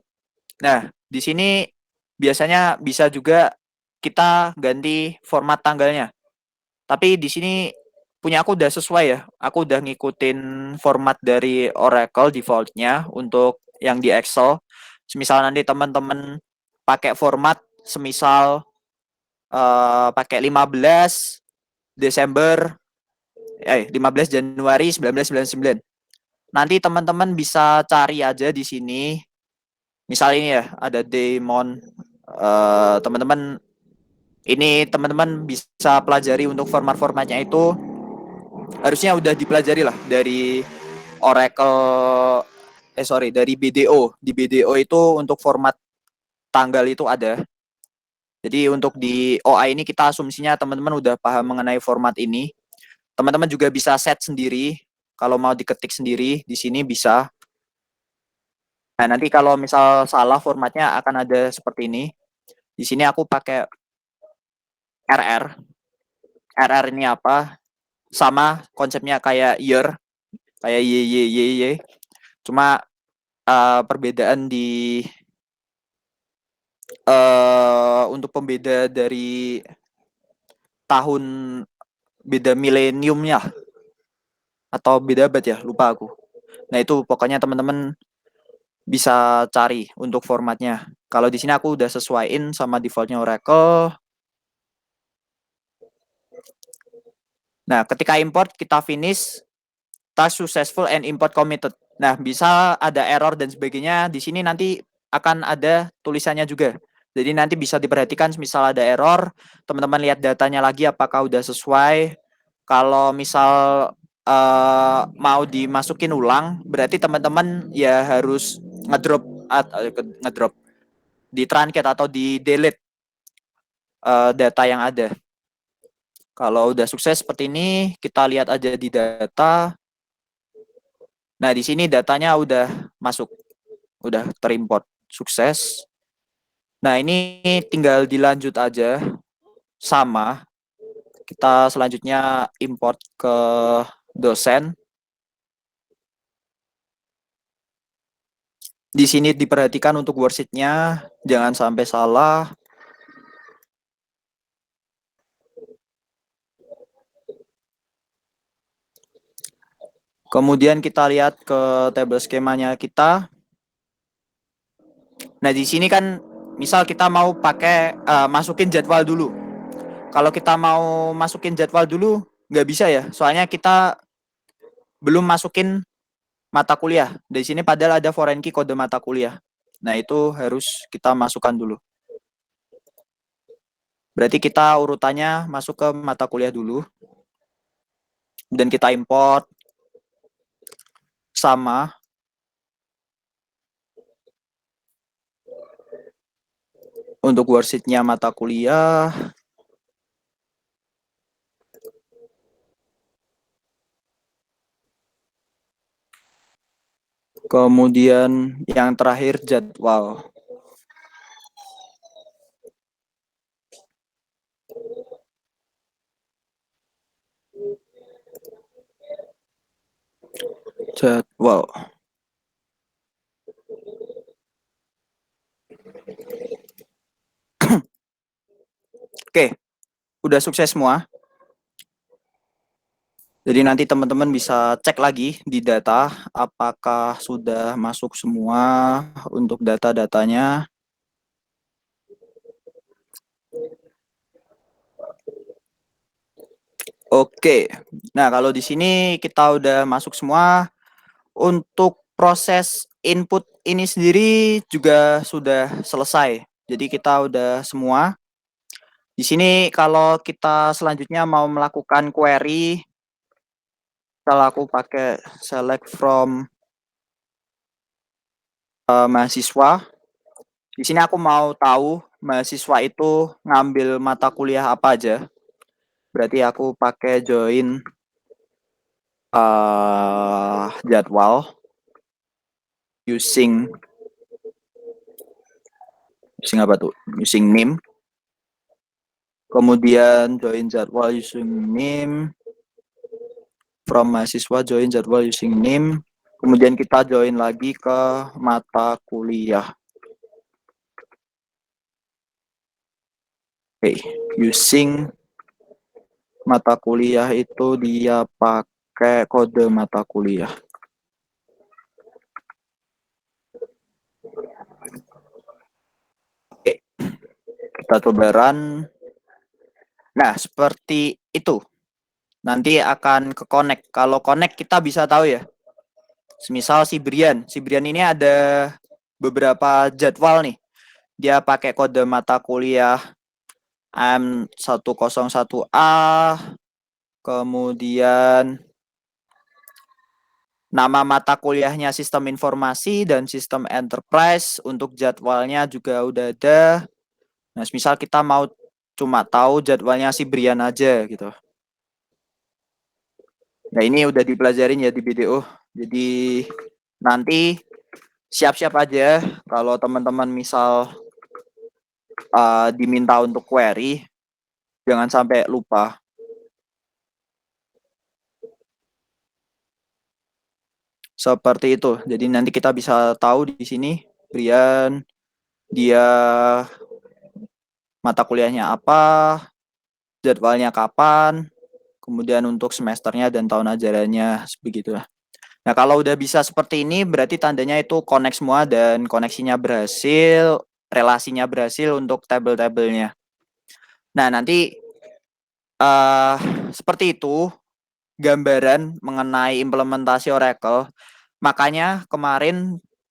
Nah, di sini biasanya bisa juga kita ganti format tanggalnya. Tapi di sini punya aku udah sesuai ya. Aku udah ngikutin format dari Oracle defaultnya untuk yang di Excel. Semisal nanti teman-teman pakai format semisal pakai 15 Desember 15 Januari 1999. Nanti teman-teman bisa cari aja di sini. Misal ini ya, ada Daemon. Teman-teman ini teman-teman bisa pelajari untuk format-formatnya itu harusnya udah dipelajari lah dari Oracle dari BDO. Di BDO itu untuk format tanggal itu ada. Jadi untuk di OA ini kita asumsinya teman-teman udah paham mengenai format ini. Teman-teman juga bisa set sendiri. Kalau mau diketik sendiri di sini bisa. Nah, nanti kalau misal salah formatnya akan ada seperti ini. Di sini aku pakai RR. RR ini apa? Sama konsepnya kayak year, kayak y. Cuma perbedaan di untuk pembeda dari tahun, beda mileniumnya atau beda abad ya, lupa aku. Nah, itu pokoknya teman-teman bisa cari untuk formatnya. Kalau di sini aku udah sesuaiin sama defaultnya Oracle. Nah, ketika import kita finish task successful and import committed. Nah, bisa ada error dan sebagainya. Di sini nanti akan ada tulisannya juga. Jadi nanti bisa diperhatikan misal ada error, teman-teman lihat datanya lagi apakah udah sesuai. Kalau misal mau dimasukin ulang, berarti teman-teman ya harus ngedrop di truncate atau di delete data yang ada. Kalau udah sukses seperti ini, kita lihat aja di data. Nah, di sini datanya udah masuk, udah terimport sukses. Nah, ini tinggal dilanjut aja sama. Kita selanjutnya import ke dosen. Di sini diperhatikan untuk worksheet-nya, jangan sampai salah. Kemudian kita lihat ke table skemanya kita. Nah, di sini kan misal kita mau pakai masukin jadwal dulu. Kalau kita mau masukin jadwal dulu, nggak bisa ya. Soalnya kita belum masukin mata kuliah. Di sini padahal ada foreign key kode mata kuliah. Nah, itu harus kita masukkan dulu. Berarti kita urutannya masuk ke mata kuliah dulu. Dan kita import sama untuk worksheet-nya mata kuliah. Kemudian yang terakhir jadwal. Jadwal. Oke, udah sukses semua. Jadi nanti teman-teman bisa cek lagi di data apakah sudah masuk semua untuk data-datanya. Oke. Nah, kalau di sini kita udah masuk semua. Untuk proses input ini sendiri juga sudah selesai. Jadi kita udah semua. Di sini kalau kita selanjutnya mau melakukan query, kalau aku pakai select from mahasiswa. Di sini aku mau tahu mahasiswa itu ngambil mata kuliah apa aja. Berarti aku pakai join jadwal using apa tuh? Using name. Kemudian join jadwal using name. From mahasiswa join jadwal using name. Kemudian kita join lagi ke mata kuliah. Oke, using mata kuliah itu dia pakai kode mata kuliah. Oke, kita coba run. Nah, seperti itu. Nanti akan ke connect. Kalau connect kita bisa tahu ya. Misal si Brian ini ada beberapa jadwal nih. Dia pakai kode mata kuliah M101A, kemudian nama mata kuliahnya sistem informasi dan sistem enterprise. Untuk jadwalnya juga udah ada. Nah, misal kita mau cuma tahu jadwalnya si Brian aja gitu. Nah, ini udah dipelajarin ya di video. Jadi nanti siap-siap aja kalau teman-teman misal diminta untuk query, jangan sampai lupa. Seperti itu. Jadi nanti kita bisa tahu di sini Brian dia mata kuliahnya apa, jadwalnya kapan, kemudian untuk semesternya dan tahun ajarannya begitulah. Nah, kalau udah bisa seperti ini berarti tandanya itu connect semua dan koneksinya berhasil, relasinya berhasil untuk tabel-tabelnya. Nah, nanti seperti itu gambaran mengenai implementasi Oracle. Makanya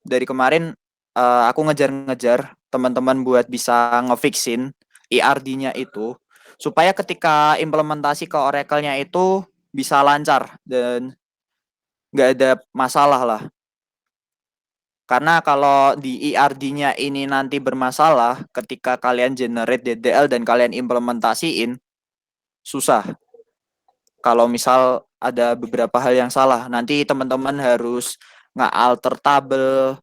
dari kemarin aku ngejar-ngejar teman-teman buat bisa ngefixin ERD-nya itu supaya ketika implementasi ke Oracle-nya itu bisa lancar dan nggak ada masalah lah. Karena kalau di ERD-nya ini nanti bermasalah ketika kalian generate DDL dan kalian implementasiin, susah. Kalau misal ada beberapa hal yang salah, nanti teman-teman harus nge-alter tabel,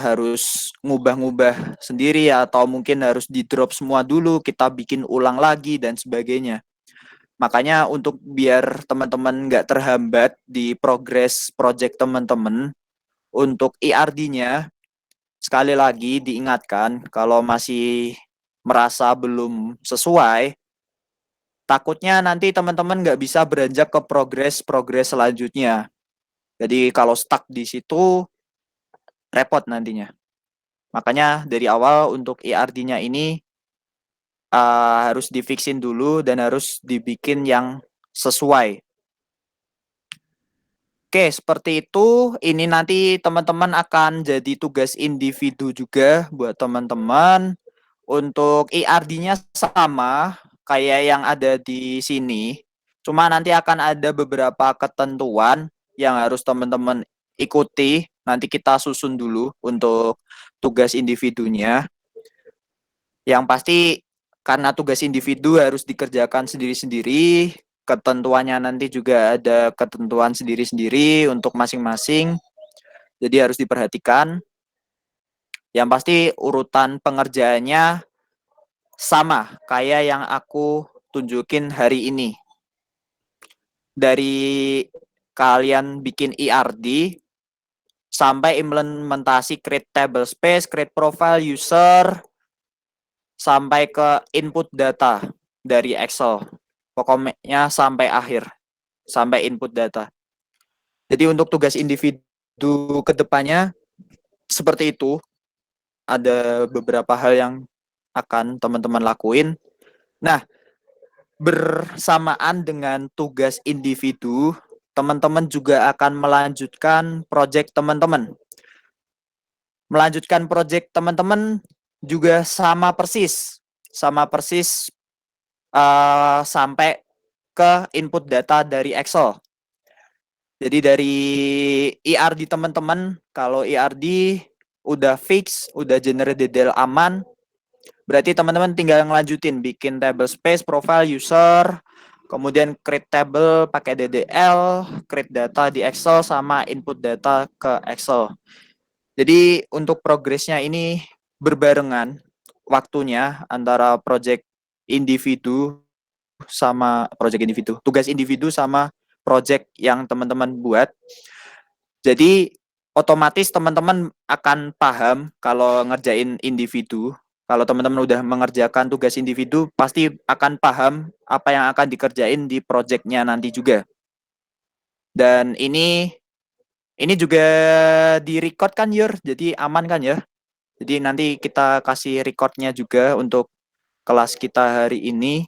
harus ngubah-ngubah sendiri atau mungkin harus di-drop semua dulu, kita bikin ulang lagi dan sebagainya. Makanya untuk biar teman-teman nggak terhambat di progres project teman-teman, Untuk ERD-nya, sekali lagi diingatkan kalau masih merasa belum sesuai, takutnya nanti teman-teman nggak bisa beranjak ke progres selanjutnya. Jadi kalau stuck di situ, repot nantinya. Makanya dari awal untuk ERD-nya ini harus difixin dulu dan harus dibikin yang sesuai. Oke, seperti itu. Ini nanti teman-teman akan jadi tugas individu juga buat teman-teman. Untuk ERD-nya sama kayak yang ada di sini. Cuma nanti akan ada beberapa ketentuan yang harus teman-teman ikuti. Nanti kita susun dulu untuk tugas individunya. Yang pasti karena tugas individu harus dikerjakan sendiri-sendiri, ketentuannya nanti juga ada ketentuan sendiri-sendiri untuk masing-masing. Jadi harus diperhatikan. Yang pasti urutan pengerjaannya sama kayak yang aku tunjukin hari ini. Dari kalian bikin ERD sampai implementasi create table space, create profile user, sampai ke input data dari Excel. Pokoknya sampai akhir, sampai input data. Jadi untuk tugas individu kedepannya seperti itu. Ada beberapa hal yang akan teman-teman lakuin. Nah, bersamaan dengan tugas individu, teman-teman juga akan melanjutkan project teman-teman. Melanjutkan project teman-teman juga sama persis sampai ke input data dari Excel. Jadi dari ERD teman-teman, kalau ERD udah fix, udah generate detail aman, berarti teman-teman tinggal ngelanjutin bikin table space, profile user, kemudian create table pakai DDL, create data di Excel sama input data ke Excel. Jadi untuk progresnya ini berbarengan waktunya antara project individu sama project individu, tugas individu sama project yang teman-teman buat. Jadi otomatis teman-teman akan paham kalau ngerjain individu. Kalau teman-teman udah mengerjakan tugas individu, pasti akan paham apa yang akan dikerjain di projectnya nanti juga. Dan ini juga di-record kan, Yur? Jadi aman kan ya? Jadi nanti kita kasih recordnya juga untuk kelas kita hari ini.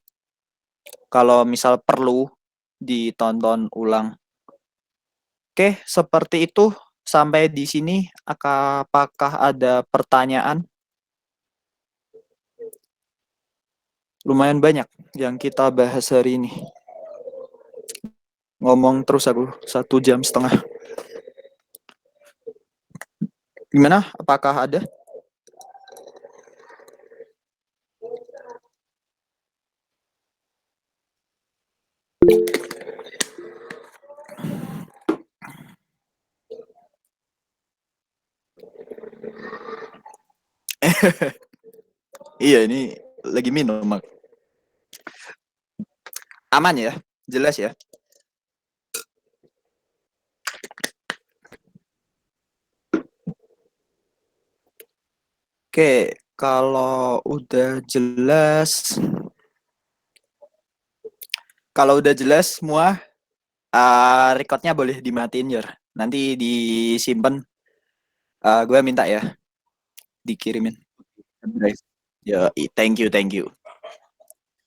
Kalau misal perlu ditonton ulang. Oke, seperti itu. Sampai di sini, apakah ada pertanyaan? Lumayan banyak yang kita bahas hari ini. Ngomong terus aku 1,5 jam. Gimana? Apakah ada? Iya, ini lagi minum. Aman ya? Jelas ya? Oke, kalau udah jelas semua, recordnya boleh dimatiin, Yor. Nanti disimpan. Gue minta ya dikirimin. Ya, thank you.